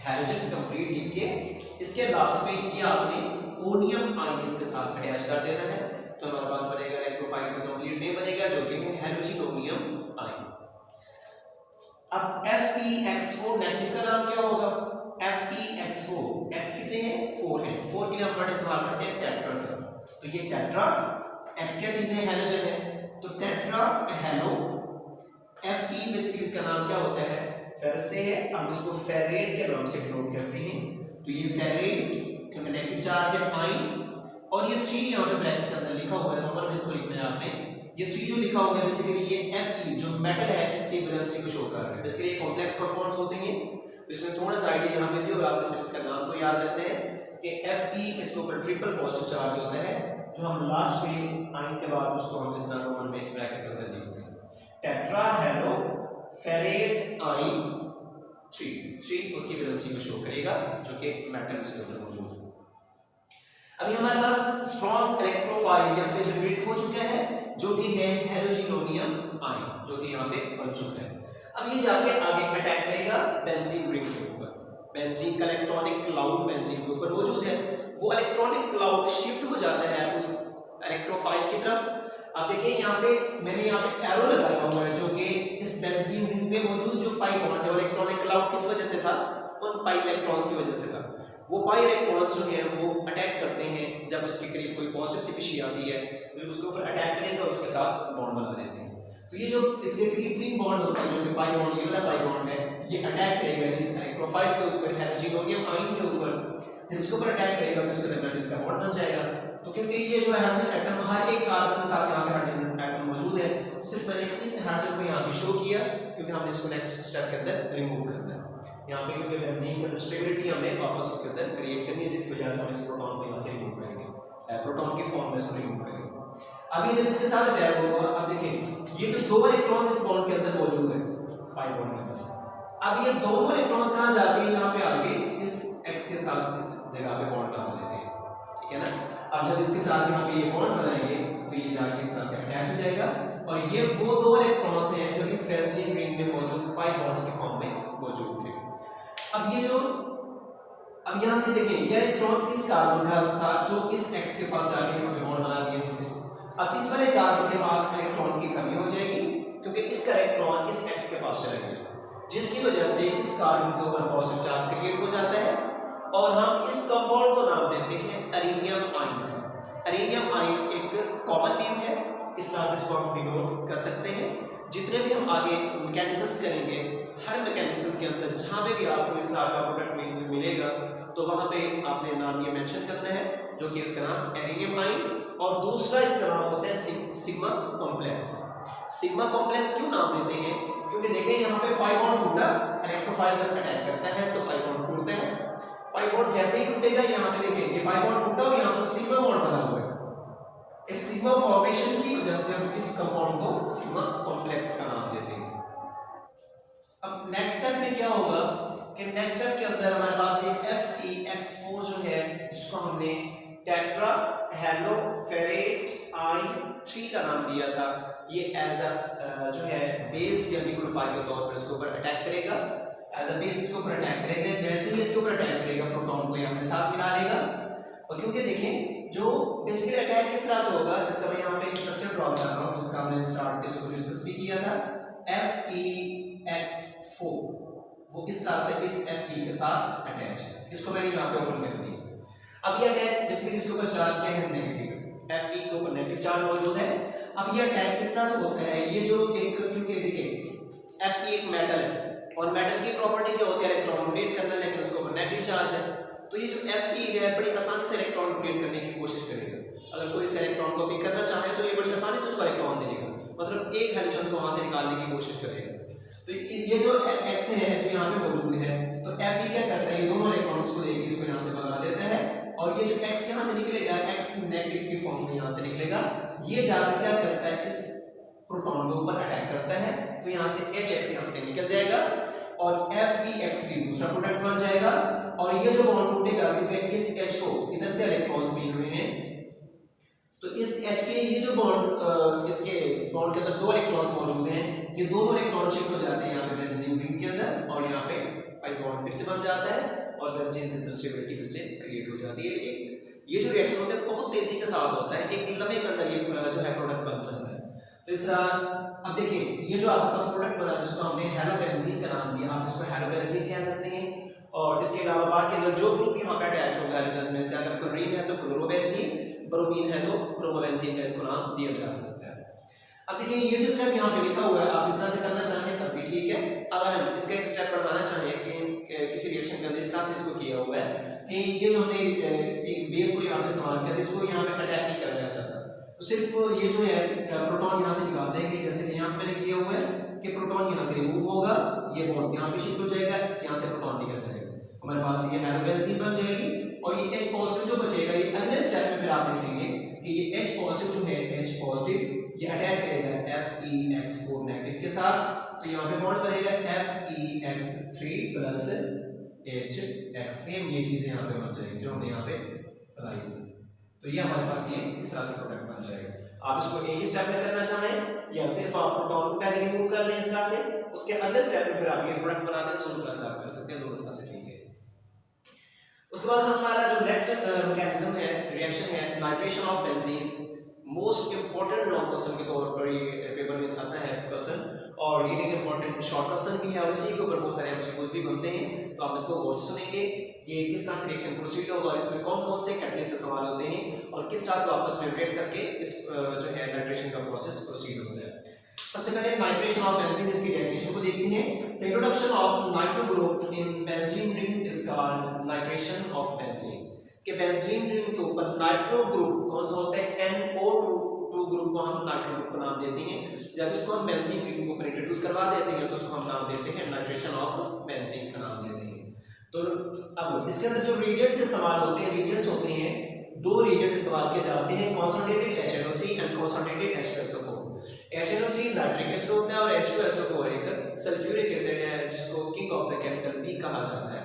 हैलोजन कंप्लीट लिख के इसके लास्ट में ये आपने ओनियम आयन इसके साथ अटैच कर देना है, तो हमारे पास बनेगा इलेक्ट्रोफाइल का कंप्लीट नेम बनेगा जो कि है हैलोजिनोनियम आयन। अब FeX4 नेगेटिव का नाम क्या होगा, FeX4, X कितने हैं, 4 है, 4 के लिए हम वर्ड इस्तेमाल करते हैं टेट्रा का। तो ये टेट्रा, X क्या चीज है, हैलोजन है, तो टेट्रा हेलो। Fe बेसिकली इसका नाम क्या होता है, फेरस से है, हम इसको फेरेट के नाम से डिनोट करते हैं। तो ये फेरेट क्योंकि नेगेटिव चार्ज है आयन, और ये 3 यहाँ पे ब्रैकेट के अंदर लिखा हुआ है, नंबर में इसको लिखना है आपने। ये 3 जो लिखा हुआ है बेसिकली ये Fe जो मेटल है इसकी वैलेंसी को शो कर रहा है। बेसिकली ये कॉम्प्लेक्स कंपाउंड्स होते हैं, तो इसमें थोड़ा सा आइडिया यहाँ पे दिया और आपको सिर्फ इसका नाम को याद रखना है कि Fe इसके ऊपर ट्रिपल पॉजिटिव चार्ज होता है, जो हम लास्ट में आयन के बाद उसको हम इस तरह नंबर में ब्रैकेट के अंदर लिखते हैं, टेट्रा हेलो फेरेट आयन 3 उसकी वैलेंसी को शो करेगा जो कि मेटल उसके ऊपर मौजूद है। अभी हमारे पास स्ट्रॉन्ग इलेक्ट्रोफाइल यहाँ पे जनरेट हो चुका है जो कि है हैलोजिनोनियम आयन, जो कि यहाँ पे बन चुका है। अब ये जाके आगे अटैक करेगा बेंजीन रिंग के ऊपर। बेंजीन का इलेक्ट्रॉनिक क्लाउड बेंजीन के ऊपर मौजूद है, वो इलेक्ट्रॉनिक क्लाउड शिफ्ट हो जाता है उस इलेक्ट्रोफाइल की तरफ। अब देखिए यहाँ पे मैंने यहाँ पे एरो लगाया हुआ है जो कि इस बेंजीन रिंग पे मौजूद जो पाई बॉन्ड्स है, इलेक्ट्रॉनिक क्लाउड किस वजह से था, उन पाई इलेक्ट्रॉन्स की वजह से था। वो पाई इलेक्ट्रॉन्स जो है वो अटैक करते हैं जब उसके करीब कोई पॉजिटिव स्पीशीज आती है तो उसके ऊपर अटैक करेंगे और उसके साथ बॉन्ड बना देते हैं। तो ये जो इसके करीब 3 बॉन्ड होते हैं जो कि पाई बॉन्ड, ये वाला पाई बॉन्ड है, ये अटैक करेगा इस इलेक्ट्रोफाइल के ऊपर, हैलोजिनोनियम आयन के ऊपर। फिर इसके ऊपर अटैक करेगा तो इसके दरमियान इसका बॉन्ड बन जाएगा। तो क्योंकि ये जो हाइड्रोजन एटम हर एक कार्बन के साथ यहाँ पे हाइड्रोजन एटम मौजूद है, सिर्फ मैंने इस हाइड्रोजन को यहाँ पे शो किया क्योंकि हमने इसको नेक्स्ट स्टेप के अंदर रिमूव करना है। यहाँ पे क्योंकि बेंजीन का स्टेबिलिटी हमने वापस उसके अंदर क्रिएट करनी है, जिसकी वजह से हम इस प्रोटॉन को यहाँ से रिमूव करेंगे, प्रोटॉन के फॉर्म में इसको रिमूव करेंगे। अब ये जब इसके साथ अटैक होगा, अब देखिए ये जो 2 इलेक्ट्रॉन इस बॉन्ड के अंदर मौजूद है, 5 बॉन्ड के अंदर, अब ये दोनों इलेक्ट्रॉन्स कहाँ जाते हैं, यहाँ पे आके इस X के साथ इस जगह पे बॉन्ड बना लेते हैं, ठीक है ना। अब जब इसके साथ यहाँ पे ये बॉन्ड बनाएंगे तो ये जाके इस तरह से अटैच हो जाएगा, और ये वो 2 इलेक्ट्रॉन्स हैं जो इस बेंजीन रिंग में मौजूद पाई बॉन्ड्स के फॉर्म में मौजूद थे। अब ये जो अब यहाँ से देखें ये इलेक्ट्रॉन इस कार्बन का था जो इस X के पास जाके यहाँ पे बॉन्ड बना दिया जिससे, अब इस वाले कार्बन के पास इलेक्ट्रॉन की कमी हो जाएगी क्योंकि इसका इलेक्ट्रॉन इस X के पास चला गया, जिसकी वजह से इस कार्बन के ऊपर पॉजिटिव चार्ज क्रिएट हो जाता है और हम इस कंपाउंड को नाम देते हैं अरेनियम आयन का। अरेनियम आयन एक कॉमन नेम है, इस तरह से इसको हम डिनोट कर सकते हैं। जितने भी हम आगे मैकेनिज्म्स करेंगे, हर मैकेनिज्म के अंदर जहाँ पे भी आपको इस तरह का प्रोडक्ट मिलेगा तो वहाँ पे आपने नाम ये मेंशन करना है, जो कि इसका नाम एरेनियम आयन, और दूसरा इसका नाम होता है सिग्मा कॉम्प्लेक्स। सिग्मा कॉम्प्लेक्स क्यों नाम देते हैं? क्योंकि देखें यहाँ पे पाई बॉन्ड टूटा, इलेक्ट्रोफाइल जब अटैक करता है तो पाई बॉन्ड टूटते हैं। पाई बॉन्ड जैसे ही टूटेगा, यहाँ पे देखें ये पाई बॉन्ड टूटा और यहाँ पर सिग्मा बॉन्ड बना हुआ है। इस सिग्मा फॉर्मेशन की वजह से हम इस कंपाउंड को सिग्मा कॉम्प्लेक्स का नाम देते हैं। अब नेक्स्ट स्टेप में क्या होगा कि नेक्स्ट स्टेप के अंदर हमारे पास एक FeX4 जो है, जिसको हमने टेट्रा हेलोफेरेट I3 का नाम दिया था, ये एज अ जो है बेस या न्यूक्लियोफाइल के तौर पर इसके ऊपर अटैक करेगा। एज अ बेस इसके ऊपर अटैक करेगा, जैसे ही इसके ऊपर अटैक करेगा प्रोटॉन को ये अपने साथ मिला लेगा। और क्योंकि देखें जो बेसिकली अटैक किस तरह से होगा, इसका मैं यहाँ पे एक स्ट्रक्चर ड्रॉ कर रहा हूँ, जिसका हमने स्टार्ट में इसको डिस्कस भी किया था। FeX4 वो इस तरह से इस Fe के साथ अटैच है। इसको मैंने यहाँ पे ओपन कर दिया। अब ये अटैक बेसिकली इसके ऊपर चार्ज क्या है, नेगेटिव। Fe के ऊपर नेगेटिव चार्ज मौजूद है। अब ये अटैक किस तरह से होता है, ये जो एक, क्योंकि देखिए Fe एक मेटल है और मेटल की प्रॉपर्टी क्या होती है, इलेक्ट्रॉन रोटेट करना, लेकिन उसके ऊपर नेगेटिव चार्ज है। तो ये जो Fe है बड़ी आसानी से इलेक्ट्रॉन रोटेट करने की कोशिश करेगा। अगर कोई इस इलेक्ट्रॉन को पिक करना चाहे तो ये बड़ी आसानी से उसको इलेक्ट्रॉन देगा, मतलब एक हाइड्रोजन को वहां से निकालने की कोशिश करेगा। तो ये जो X है जो यहाँ पे मौजूद है, तो Fe क्या करता है, ये दोनों इलेक्ट्रॉन्स को लेके इसको यहाँ से भगा देता है, और ये जो X यहाँ से निकलेगा, X नेगेटिव की फॉर्म में यहाँ से निकलेगा, ये जाकर क्या करता है, इस प्रोटॉन के ऊपर अटैक करता है। तो यहाँ से HX यहाँ से निकल जाएगा और FeX दूसरा प्रोडक्ट बन जाएगा। और ये जो बॉन्ड टूटेगा, क्योंकि इस H को इधर से इलेक्ट्रॉन्स मिल रहे हैं, तो इस H के ये जो बॉन्ड, इसके बॉन्ड के अंदर दो इलेक्ट्रॉन्स मौजूद हैं, ये दोनों इलेक्ट्रॉन शिफ्ट हो जाते हैं यहाँ पे बेंजीन रिंग के अंदर, और यहाँ पे पाई बॉन्ड फिर से बन जाता है और बेंजीन के अंदर स्टेबिलिटी फिर से क्रिएट हो जाती है। एक ये जो रिएक्शन होता है बहुत तेजी के साथ होता है, एक लम्हे के अंदर ये जो है प्रोडक्ट बन जाता है। तो इस तरह अब देखिए ये जो आपके पास प्रोडक्ट बना, जिसको हमने हेलोबेंजीन का नाम दिया, आप इसको हेलोबेंजीन कह सकते हैं। और इसके अलावा बाकी जो ग्रुप यहाँ पे अटैच होगा हाइड्रोजन में से, अगर क्लोरीन है तो क्लोरोबेंजीन, ब्रोमीन है तो ब्रोमोबेंजीन का इसको नाम दिया जा सकता है। अब देखिए ये जो स्टेप यहाँ पे लिखा हुआ है, आप इस तरह से करना चाहें तब भी ठीक है। अगर हम इसका एक स्टेप बढ़ाना चाहें कि किसी रिएक्शन के अंदर इस तरह से इसको किया हुआ है कि ये जो हमने एक बेस को यहाँ पे इस्तेमाल किया था, इसको यहाँ पे अटैक नहीं कराया जाता, तो सिर्फ ये जो है प्रोटॉन यहाँ से निकाल देंगे, जैसे यहाँ पे मैंने किया हुआ है कि प्रोटॉन यहाँ से रिमूव होगा, ये बॉन्ड यहाँ पे शिफ्ट हो जाएगा, यहाँ से प्रोटॉन निकल जाएगा, हमारे पास ये हेलोबेंजीन बन जाएगी। और ये H पॉजिटिव जो बचेगा, ये अगले स्टेप में फिर आप लिखेंगे कि ये H पॉजिटिव जो है, H पॉजिटिव ये अटैक करेगा FeX4 नेगेटिव के साथ, तो यहाँ पे बॉन्ड करेगा FeX3 प्लस HX, सेम ये चीजें यहाँ पे बन जाएगी जो हमने यहाँ पे बनाई थी। तो ये हमारे पास ये इस तरह से प्रोडक्ट बन जाएगा। आप इसको एक ही स्टेप में करना चाहें या सिर्फ आप प्रोटॉन को पहले रिमूव कर लें इस तरह से, उसके अगले स्टेप में फिर आप ये प्रोडक्ट बना दें, दोनों तरह से आप कर सकते हैं, दोनों तरह से ठीक है। उसके बाद हमारा जो नेक्स्ट मैकेनिज्म है, रिएक्शन है, nitration of benzene. Most important long question के तौर पर ये पेपर में आता है क्वेश्चन, और ये एक इंपॉर्टेंट शॉर्ट क्वेश्चन भी है, और इसी के ऊपर बहुत सारे एमसीक्यूज भी बनते हैं। तो आप इसको गौर से सुनेंगे, ये किस तरह से रिएक्शन प्रोसीड होगा और इसमें कौन कौन से कैटलिस्ट इस्तेमाल होते हैं, और किस तरह से आपस में रिएक्ट करके इस जो है नाइट्रेशन का प्रोसेस प्रोसीड होता है। सबसे पहले नाइट्रेशन ऑफ बेंजीन, इसकी डेफिनेशन को देखते हैं। The introduction of nitro group in benzene ring is called nitration of benzene. कि बेंजीन रिंग के ऊपर नाइट्रो ग्रुप कौन सा होता है, NO2 ग्रुप को हम नाइट्रो ग्रुप का नाम देते हैं। जब इसको हम बेंजीन रिंग के ऊपर इंट्रोड्यूस करवा देते हैं तो उसको हम नाम देते हैं नाइट्रेशन ऑफ बेंजीन का नाम देते हैं। तो अब इसके अंदर जो रिएजेंट्स इस्तेमाल होते हैं, रिएजेंट्स होते हैं, दो रिएजेंट इस्तेमाल किए जाते हैं, concentrated HNO3 and concentrated H2SO4। HNO3 nitric acid होता है और H2SO4 एक सल्फ्यूरिक एसिड है, जिसको किंग ऑफ द केमिकल भी कहा जाता है।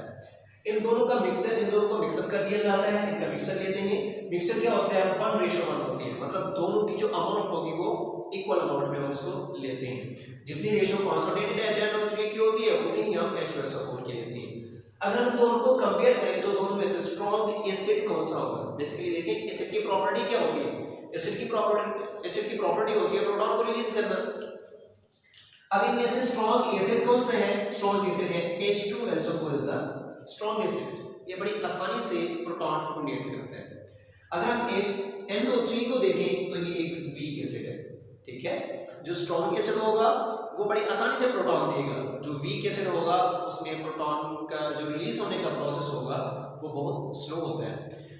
इन दोनों का मिक्सर, इन दोनों को मिक्सअप कर दिया जाता है, इनका मिक्सर लेते हैं। मिक्सर क्या होता है, 1:1 होती है, मतलब दोनों की जो अमाउंट होगी वो इक्वल अमाउंट में हम इसको लेते हैं। जितनी रेशियो कॉन्संट्रेटेड HNO3 की होती है उतनी ही हम H2SO4 की लेते हैं। अगर हम दोनों को कंपेयर करें तो दोनों में से स्ट्रॉन्ग एसिड कौन सा होगा। बेसिकली देखें एसिड की प्रॉपर्टी क्या होती है, एसिड की प्रॉपर्टी होती है प्रोटॉन को रिलीज करना। अब इनमें से स्ट्रॉन्ग एसिड कौन सा है, स्ट्रॉन्ग एसिड है H2SO4 is the strong acid ये बड़ी आसानी से प्रोटॉन डोनेट करता है। अगर हम NO3 को देखें तो ये एक वीक एसिड है, ठीक है। जो स्ट्रॉन्ग एसिड होगा वो बड़ी आसानी से प्रोटॉन देगा, जो वीक एसिड होगा उसमें प्रोटॉन का जो रिलीज होने का प्रोसेस होगा वो बहुत स्लो होता है।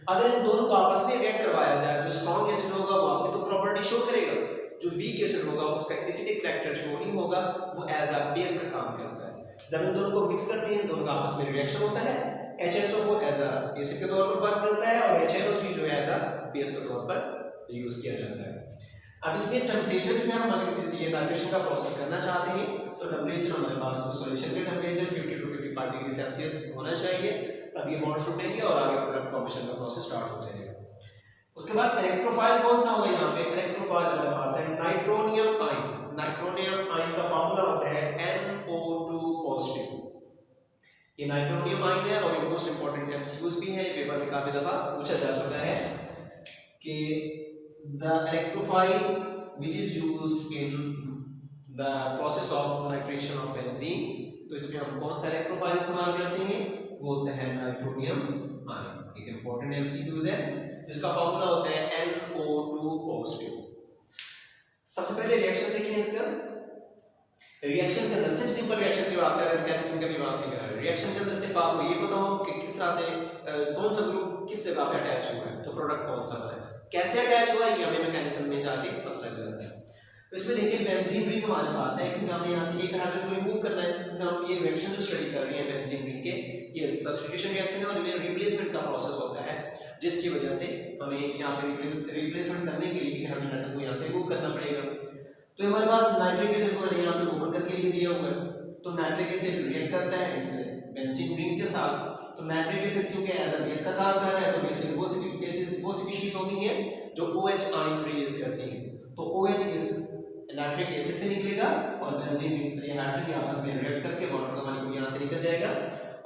अगर इन दोनों को आपस में रिएक्ट करवाया जाए, जो स्ट्रॉन्ग एसिड होगा वो आपको तो प्रॉपर्टी शो करेगा, जो वीक एसिड होगा उसका एसिडिक कैरेक्टर शो नहीं होगा, वो एज अ बेस का काम करता है। जब इन दोनों को मिक्स करते हैं, दोनों का आपस में रिएक्शन होता है, HSO4 एज अ एसिड के तौर पर वर्क करता है और HNO3 जो है एज अ बेस के तौर पर यूज किया जाता है। अब इसमें टेम्परेचर जो है हम ये नाइट्रेशन का प्रोसेस करना चाहते हैं तो टेम्परेचर हमारे पास सॉल्यूशन का टेम्परेचर 50 to 55 डिग्री सेल्सियस होना चाहिए, तब ये बॉन्ड छूटेंगे और आगे प्रोडक्ट फॉर्मेशन का प्रोसेस स्टार्ट हो जाएगा। उसके बाद इलेक्ट्रोफाइल कौन सा होगा, यहाँ पे इलेक्ट्रोफाइल हमारे पास है नाइट्रोनियम आयन। नाइट्रोनियम आयन का फार्मूला होता है NO2 पॉजिटिव। ये नाइट्रोनियम आयन है और ये मोस्ट इंपॉर्टेंट एमसीक्यूज भी है, पेपर में काफी दफा पूछा जा चुका है कि the electrophile which is used in the process of nitration of benzene, तो इसमें हम कौन सा इलेक्ट्रोफाइल इस्तेमाल करते हैं, वो होता है नाइट्रोनियम आयन। एक इंपॉर्टेंट एमसीक्यूज है जिसका फॉर्मूला होता है NO2 पॉजिटिव। सबसे पहले रिएक्शन देखें इसका। रिएक्शन के अंदर सिर्फ सिंपल रिएक्शन की बात करें, मैकेनिज्म की भी बात नहीं कर रहे। रिएक्शन के अंदर सिर्फ आपको ये पता हो कि किस तरह से कौन सा ग्रुप किस जगह पे अटैच हुआ है, तो प्रोडक्ट कौन सा है, कैसे अटैच हुआ है, ये हमें मैकेनिज्म में जाके पता लग जाता है। तो इसमें देखिए बेंजीन रिंग हमारे पास है, क्योंकि हमें यहाँ से एक हाइड्रोजन को रिमूव करना है, क्योंकि हम ये रिएक्शन जो स्टडी कर रहे हैं बेंजीन रिंग के, ये सब्स्टिट्यूशन रिएक्शन है और ये रिप्लेसमेंट का प्रोसेस होता है, जिसकी वजह से हमें यहाँ पे रिप्लेसमेंट करने के लिए हाइड्रोजन एटम को यहाँ से रिमूव करना पड़ेगा। तो हमारे पास नाइट्रिक एसिड को मैंने यहाँ पे ओपन करके लिख दिया हुआ है, तो नाइट्रिक एसिड रिएक्ट करता है इस बेंजीन रिंग के साथ। तो नाइट्रिक एसिड क्योंकि एज अ बेस का काम कर रहा है, तो बेसिक वो स्पीशीज होती है जो OH आयन रिलीज करती है, तो OH इस नाइट्रिक एसिड से निकलेगा और बेंजीन रिंग से हाइड्रोजन आपस में रिएक्ट करके वाटर का मॉलिक्यूल यहां से निकल जाएगा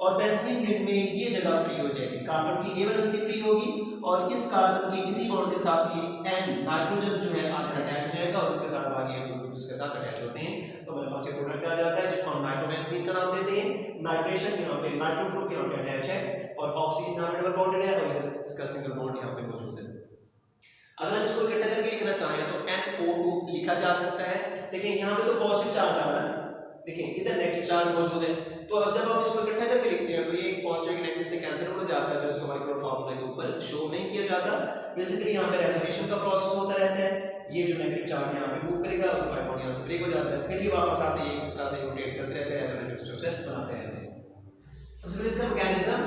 और बेंजीन रिंग में ये जगह फ्री हो जाएगी, कार्बन की ये वैलेंसी फ्री होगी और इस कार्बन के इसी बॉन्ड के साथ ये N नाइट्रोजन जो है आकर अटैच हो जाएगा और उसके साथ बाकी ग्रुप उसके साथ अटैच होते हैं, तो हमारे पास ये प्रोडक्ट आ जाता है जिसको हम नाइट्रोबेंजीन का नाम देते हैं। नाइट्रेशन यहाँ पे नाइट्रो ग्रुप यहाँ पे अटैच है और ऑक्सीजन यहाँ पे डबल बॉन्डेड है और इसका सिंगल बॉन्ड यहाँ पे मौजूद है। अगर हम इसको इकट्ठा करके लिखना चाहें तो NO2 लिखा जा सकता है। देखिए यहाँ पे तो पॉजिटिव चार्ज आ रहा है, देखिए इधर नेगेटिव चार्ज मौजूद है, तो अब जब हम इसको इकट्ठा करके लिखते हैं तो ये एक पॉजिटिव नेगेटिव से कैंसिल हो जाता है, तो इसको मॉलिक्यूलर फार्मूला के ऊपर शो नहीं किया जाता। बेसिकली यहाँ पे रेजोनेशन का प्रोसेस होता रहता है, ये जो नेगेटिव चार्ज यहाँ पे मूव करेगा और पाई बॉन्ड यहाँ से ब्रेक हो जाता है, फिर ये वापस आते हैं इस तरह से रोटेट करते रहते हैं, रेजोनेटिव स्ट्रक्चर बनाते रहते हैं। सबसे पहले इसका mechanism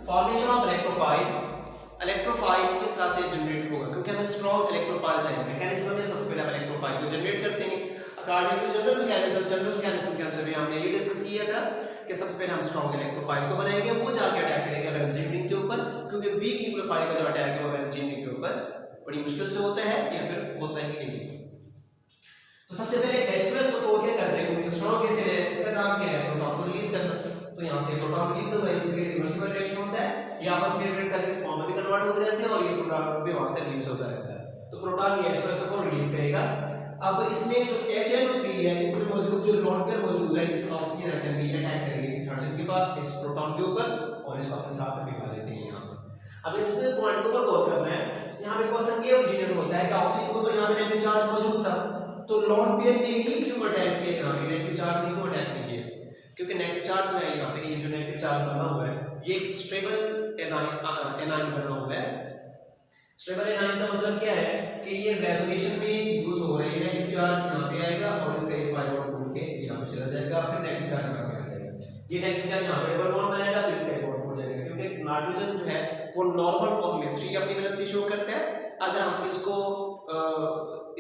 formation of electrophile. Electrophile किस तरह से जनरेट होगा, क्योंकि हमें स्ट्रॉन्ग इलेक्ट्रोफाइल चाहिए। मैकेनिज्म में सबसे पहले हम इलेक्ट्रोफाइल को जनरेट करते हैं अकॉर्डिंग टू जनरल मैकेनिज्म के अंदर भी हमने ये डिस्कस किया था कि सबसे पहले हम स्ट्रॉन्ग इलेक्ट्रोफाइल को बनाएंगे, वो जाके अटैक करेगा बेंजीन रिंग के ऊपर, क्योंकि वीक न्यूक्लियोफाइल का जो अटैक है वो बेंजीन रिंग के ऊपर बड़ी मुश्किल से होता है या फिर होता ही नहीं। तो सबसे पहले H2SO4 क्या कर रहे हैं, स्ट्रॉन्ग एसिड है, इसका काम क्या है, प्रोटॉन को रिलीज करना। तो यहाँ से प्रोटॉन रिलीज होगा, इसके रिवर्सिबल रिएक्शन होता है, ये आपस में रिएक्ट करके इस फॉर्म में भी कन्वर्ट होते रहते हैं और ये प्रोटॉन भी वहां से रिलीज होता रहता है, तो प्रोटॉन ये H2SO4 रिलीज करेगा। अब इसमें जो HNO3 है, इसमें मौजूद जो लोन पेयर मौजूद है, इस ऑक्सीजन एटम भी अटैक करेंगे इस हाइड्रोजन के बाद इस प्रोटॉन के ऊपर और इसको अपने साथ बिठा देते हैं यहाँ। अब इस पॉइंट को गौर करना है, यहाँ पे क्वेश्चन ये ओरिजिनल होता है कि ऑक्सीजन के ऊपर यहाँ पे नेगेटिव चार्ज मौजूद था, तो लोन पेयर ने ही क्यों अटैक किया, यहाँ पे नेगेटिव चार्ज ने क्यों अटैक नहीं किया, क्योंकि नेगेटिव चार्ज जो है यहाँ पे ये जो नेगेटिव चार्ज बना हुआ है ये स्टेबल एनायन बना हुआ है। स्टेबल एनायन का मतलब क्या है कि ये रेजोनेशन में यूज हो रहा है, नेगेटिव चार्ज यहाँ पे आएगा और इसका एक पाई बॉन्ड टूट के यहाँ पे चला जाएगा, फिर नेगेटिव चार्ज यहाँ पे आ जाएगा, ये नेगेटिव चार्ज यहाँ पे डबल बॉन्ड बनाएगा, फिर इसका एक बॉन्ड टूट जाएगा, क्योंकि नाइट्रोजन जो है वो नॉर्मल फॉर्म में 3 अपनी वैलेंसी शो करता है। अगर हम इसको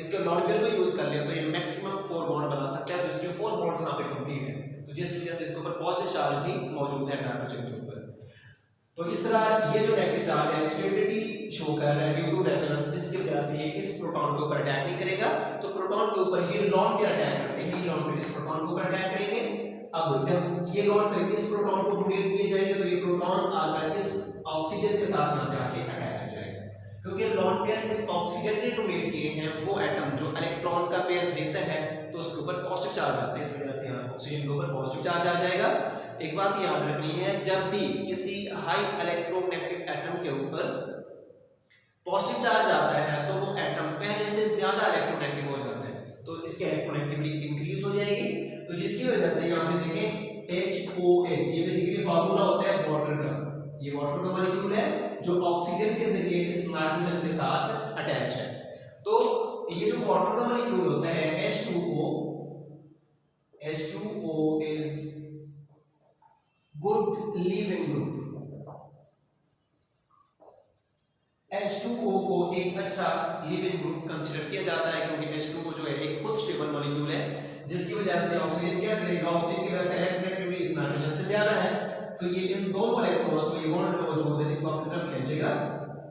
इसके नॉन पेयर को यूज कर ले तो ये मैक्सिमम 4 बॉन्ड बना सकता है, तो इसके 4 बॉन्ड्स यहाँ पे कंप्लीट है, तो जिस वजह से इसके ऊपर पॉजिटिव चार्ज भी मौजूद है नाइट्रोजन के ऊपर। तो इस तरह ये जो नेगेटिव चार्ज है स्टेबिलिटी शो कर रहा है ड्यू टू रेजोनेंस, जिसकी वजह से ये इस प्रोटॉन के ऊपर अटैक नहीं करेगा, तो प्रोटॉन के ऊपर ये लॉन पेयर अटैक करते हैं, ये लॉन पेयर इस प्रोटॉन के ऊपर अटैक करेंगे। अब जब ये लॉन पेयर इस प्रोटॉन को डोनेट किए जाएंगे तो ये प्रोटॉन आकर इस ऑक्सीजन के साथ यहाँ पे आके अटैच हो जाएगा, क्योंकि लॉन पेयर इस ऑक्सीजन ने डोनेट किए हैं वो एटम जो इलेक्ट्रॉन का पेयर देता है तो उसके ऊपर पॉजिटिव चार्ज आता है, इस वजह से यहाँ ऑक्सीजन के ऊपर पॉजिटिव चार्ज आ जाएगा। एक बात याद रखनी है, जब भी किसी हाई इलेक्ट्रोनेगेटिव एटम के ऊपर पॉजिटिव चार्ज आता है तो वो एटम पहले से ज्यादा इलेक्ट्रोनेगेटिव हो जाता है, तो इसकी इलेक्ट्रोनेगेटिविटी इंक्रीज हो जाएगी। तो जिसकी वजह से यहाँ पे देखें HOH, ये बेसिकली फार्मूला होता है वाटर का, ये वाटर का मॉलिक्यूल है जो ऑक्सीजन के जरिए इस नाइट्रोजन के साथ अटैच है। तो ये जो वाटर का मॉलिक्यूल होता है H2O is good leaving group. H2O को एक अच्छा लिविंग ग्रुप कंसीडर किया जाता है क्योंकि H2O जो है एक खुद स्टेबल मॉलिक्यूल है, जिसकी वजह से ऑक्सीजन क्या करेगा, ऑक्सीजन की वजह से इलेक्ट्रोनेगेटिविटी इस नाइट्रोजन से ज्यादा है, तो ये इन दोनों इलेक्ट्रॉन्स को ये बॉन्ड में मौजूद है इनको अपनी तरफ खींचेगा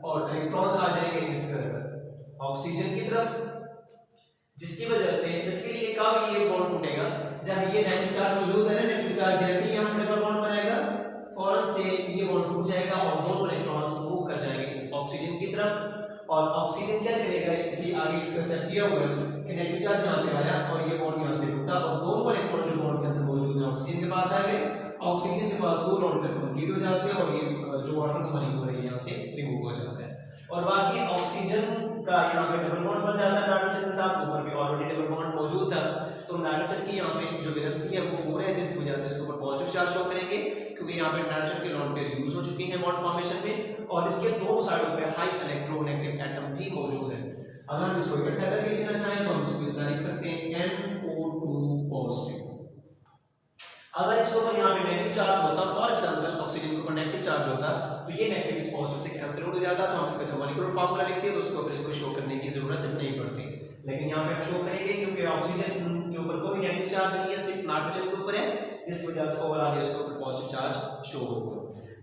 और इलेक्ट्रॉन्स आ जाएंगे इस ऑक्सीजन की तरफ, जिसकी वजह से इसके लिए कब ये बॉन्ड टूटेगा, जब ये नेगेटिव चार्ज मौजूद है ना, नेगेटिव चार्ज जैसे ही हम डबल बॉन्ड बनाएगा फौरन से ये बॉन्ड टूट जाएगा और दोनों इलेक्ट्रॉन्स मूव कर जाएंगे इस ऑक्सीजन की तरफ। और ऑक्सीजन क्या करेगा, इसी आगे इसका स्टेप किया हुआ है कि नेगेटिव चार्ज यहां पे आया और ये बॉन्ड यहां से टूटा और दोनों इलेक्ट्रॉन जो बॉन्ड के अंदर मौजूद है ऑक्सीजन के पास आ गए, ऑक्सीजन के पास दो बॉन्ड कंप्लीट हो जाते हैं और ये जो वाटर का मॉलिक्यूल है यहां से रिमूव हो जाता है। और बाकी ऑक्सीजन का यहाँ पे डबल बॉन्ड बन जाता है नाइट्रोजन के साथ, ऊपर भी ऑलरेडी डबल बॉन्ड मौजूद था, तो नाइट्रोजन की यहाँ पे जो वैलेंसी है वो 4 है, जिसकी वजह से इसके ऊपर पॉजिटिव चार्ज शो करेंगे क्योंकि यहाँ पे नाइट्रोजन के लॉन्ग पेयर यूज हो चुके हैं बॉन्ड फॉर्मेशन में और इसके दोनों साइडों पे हाई इलेक्ट्रोनेगेटिव एटम भी मौजूद है। अगर हम इसको इकट्ठा करके लिखना चाहें तो हम इसको इस तरह लिख सकते हैं NO2 पॉजिटिव। अगर इसके ऊपर यहाँ पे नेगेटिव चार्ज होता, फॉर एग्जांपल ऑक्सीजन के ऊपर नेगेटिव चार्ज होता तो ये नेगेटिव इस पॉजिटिव से कैंसिल हो जाता, तो हम इसका जो मॉलिक्यूलर फार्मूला लिखते हैं तो उसके ऊपर इसको शो करने की जरूरत नहीं पड़ती, लेकिन यहाँ पे हम शो करेंगे क्योंकि ऑक्सीजन के ऊपर कोई नेगेटिव चार्ज नहीं है, सिर्फ नाइट्रोजन के ऊपर है, इस वजह से ओवरऑल इसके ऊपर पॉजिटिव चार्ज शो होगा।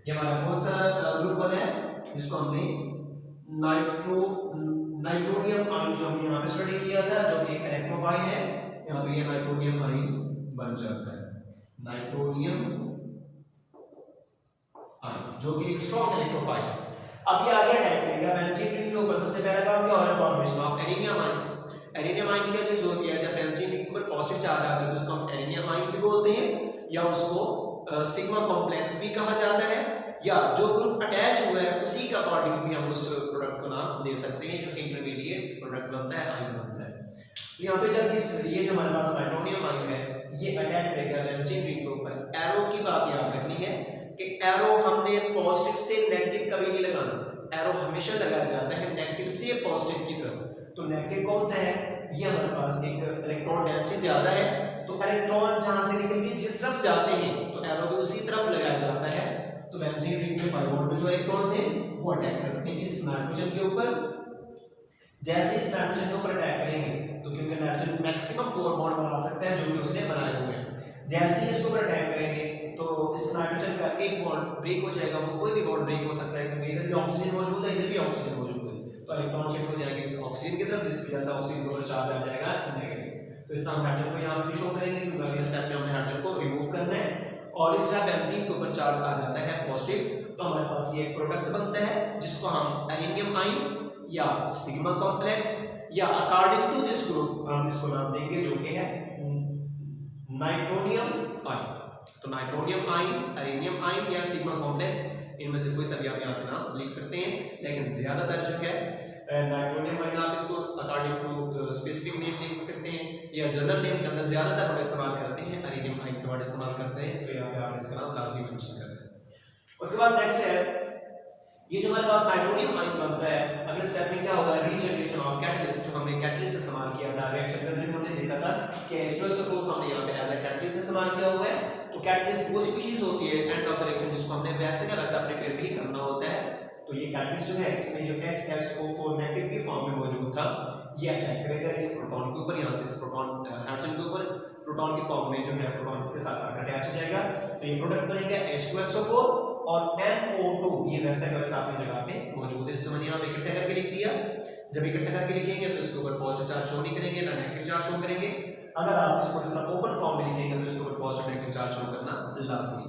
ये हमारा कौन सा ग्रुप बना है जिसको हमने नाइट्रोनियम आयन जो हमने यहाँ पे स्टडी किया था, जो कि इलेक्ट्रोफाइल है, यहाँ पे ये नाइट्रोनियम आयन बन जाता है, नाइट्रोनियम आयन जो कि एक स्ट्रॉन्ग इलेक्ट्रोफाइल। अब ये आगे अटैक करेगा बेंजीन रिंग के ऊपर, सबसे पहला काम क्या हो रहा है, फॉर्मेशन ऑफ एरिनियम आयन। एरिनियम आयन क्या चीज होती है, जब बेंजीन रिंग के ऊपर पॉजिटिव चार्ज आता है तो उसको हम एरिनियम आयन भी बोलते हैं या उसको सिग्मा कॉम्प्लेक्स भी कहा जाता है, या जो ग्रुप अटैच हुआ है उसी का अकॉर्डिंग भी हम उस प्रोडक्ट को नाम दे सकते हैं, जो कि इंटरमीडिएट प्रोडक्ट बनता है, आयन बनता है। तो यहाँ पे जब ये जो हमारे पास नाइट्रोनियम आयन है ये अटैक करेगा बेंजीन रिंग के ऊपर, एरो की बात याद रखनी है कि एरो हमने पॉजिटिव से नेगेटिव कभी नहीं लगाना, एरो हमेशा लगाया जाता है नेगेटिव से पॉजिटिव की तरफ। तो नेगेटिव कौन सा है, ये हमारे पास एक इलेक्ट्रॉन डेंसिटी ज्यादा है, तो इलेक्ट्रॉन जहां से निकल के जिस तरफ जाते हैं तो एरो भी उसी तरफ लगाया जाता है। तो बेंजीन रिंग के 5 बॉन्ड में जो इलेक्ट्रॉन्स हैं वो अटैक करते हैं इस नाइट्रोजन के ऊपर। जैसे इस नाइट्रोजन के ऊपर अटैक करेंगे तो क्योंकि नाइट्रोजन मैक्सिमम 4 बॉन्ड बना सकता है जो कि उसने बनाए हुए हैं, जैसे ही इसके ऊपर अटैक करेंगे तो इस नाइट्रोजन का एक बॉन्ड ब्रेक हो जाएगा, वो कोई भी बॉन्ड ब्रेक हो सकता है क्योंकि इधर भी ऑक्सीजन मौजूद है, इधर भी ऑक्सीजन मौजूद है, तो इलेक्ट्रॉन शिफ्ट हो जाएंगे इस ऑक्सीजन की तरफ, जिसकी वजह से ऑक्सीजन के ऊपर चार्ज आ जाएगा नेगेटिव। तो इस तरह हम नाइट्रोजन को यहाँ पे शो करेंगे क्योंकि अगले स्टेप में हमने नाइट्रोजन को रिमूव करना है और इस तरह बेंजीन के ऊपर चार्ज आ जाता है पॉजिटिव, तो हमारे पास ये एक प्रोडक्ट बनता है जिसको हम एरिनियम आयन या सिग्मा कॉम्प्लेक्स या अकॉर्डिंग टू दिस ग्रुप हम इसको नाम देंगे जो कि है नाइट्रोनियम आयन। तो नाइट्रोनियम आयन, एरिनियम आयन या सिग्मा कॉम्प्लेक्स, इनमें से कोई सा भी आप यहाँ पे नाम लिख सकते हैं, लेकिन ज्यादातर जो है नाइट्रोनियम आयन आप इसको अकॉर्डिंग टू स्पेसिफिक नेम लिख सकते हैं या जनरल नेम के अंदर ज्यादातर हम इस्तेमाल करते हैं एरिनियम आयन का वर्ड इस्तेमाल करते हैं, तो यहाँ पे आप इसका नाम लाजमी मेंशन करते हैं। उसके बाद नेक्स्ट है ये जो हमारे पास नाइट्रोनियम आयन बनता है, अगले स्टेप में क्या होगा, रीजनरेशन ऑफ कैटलिस्ट। जो हमने कैटलिस्ट इस्तेमाल किया था रिएक्शन करने में, हमने देखा था कि H2SO4 को हमने यहाँ पे एज अ कैटलिस्ट इस्तेमाल किया हुआ है। तो कैटलिस्ट वो स्पीशीज होती है एंड ऑफ द रिएक्शन जिसको हमने वैसे का वैसा प्रिपेयर भी करना होता है। तो ये कैटलिस्ट जो है इसमें जो HSO4 नेगेटिव की फॉर्म में मौजूद था ये अटैक करेगा इस प्रोटॉन के ऊपर, यहाँ से इस प्रोटॉन हाइड्रोजन के ऊपर प्रोटॉन की फॉर्म में जो है प्रोटॉन इसके साथ आकर अटैच हो जाएगा, तो ये प्रोडक्ट बनेगा H2SO4 और NO2, ये वैसा का वैसा अपनी जगह पे मौजूद है। इसको मैंने यहाँ पे इकट्ठा करके लिख दिया। जब इकट्ठा करके लिखेंगे तो इसके ऊपर पॉजिटिव चार्ज शो नहीं करेंगे ना नेगेटिव चार्ज शो करेंगे। अगर आप इसको इस तरह ओपन फॉर्म में लिखेंगे तो इसके ऊपर पॉजिटिव नेगेटिव चार्ज शो करना लाजमी।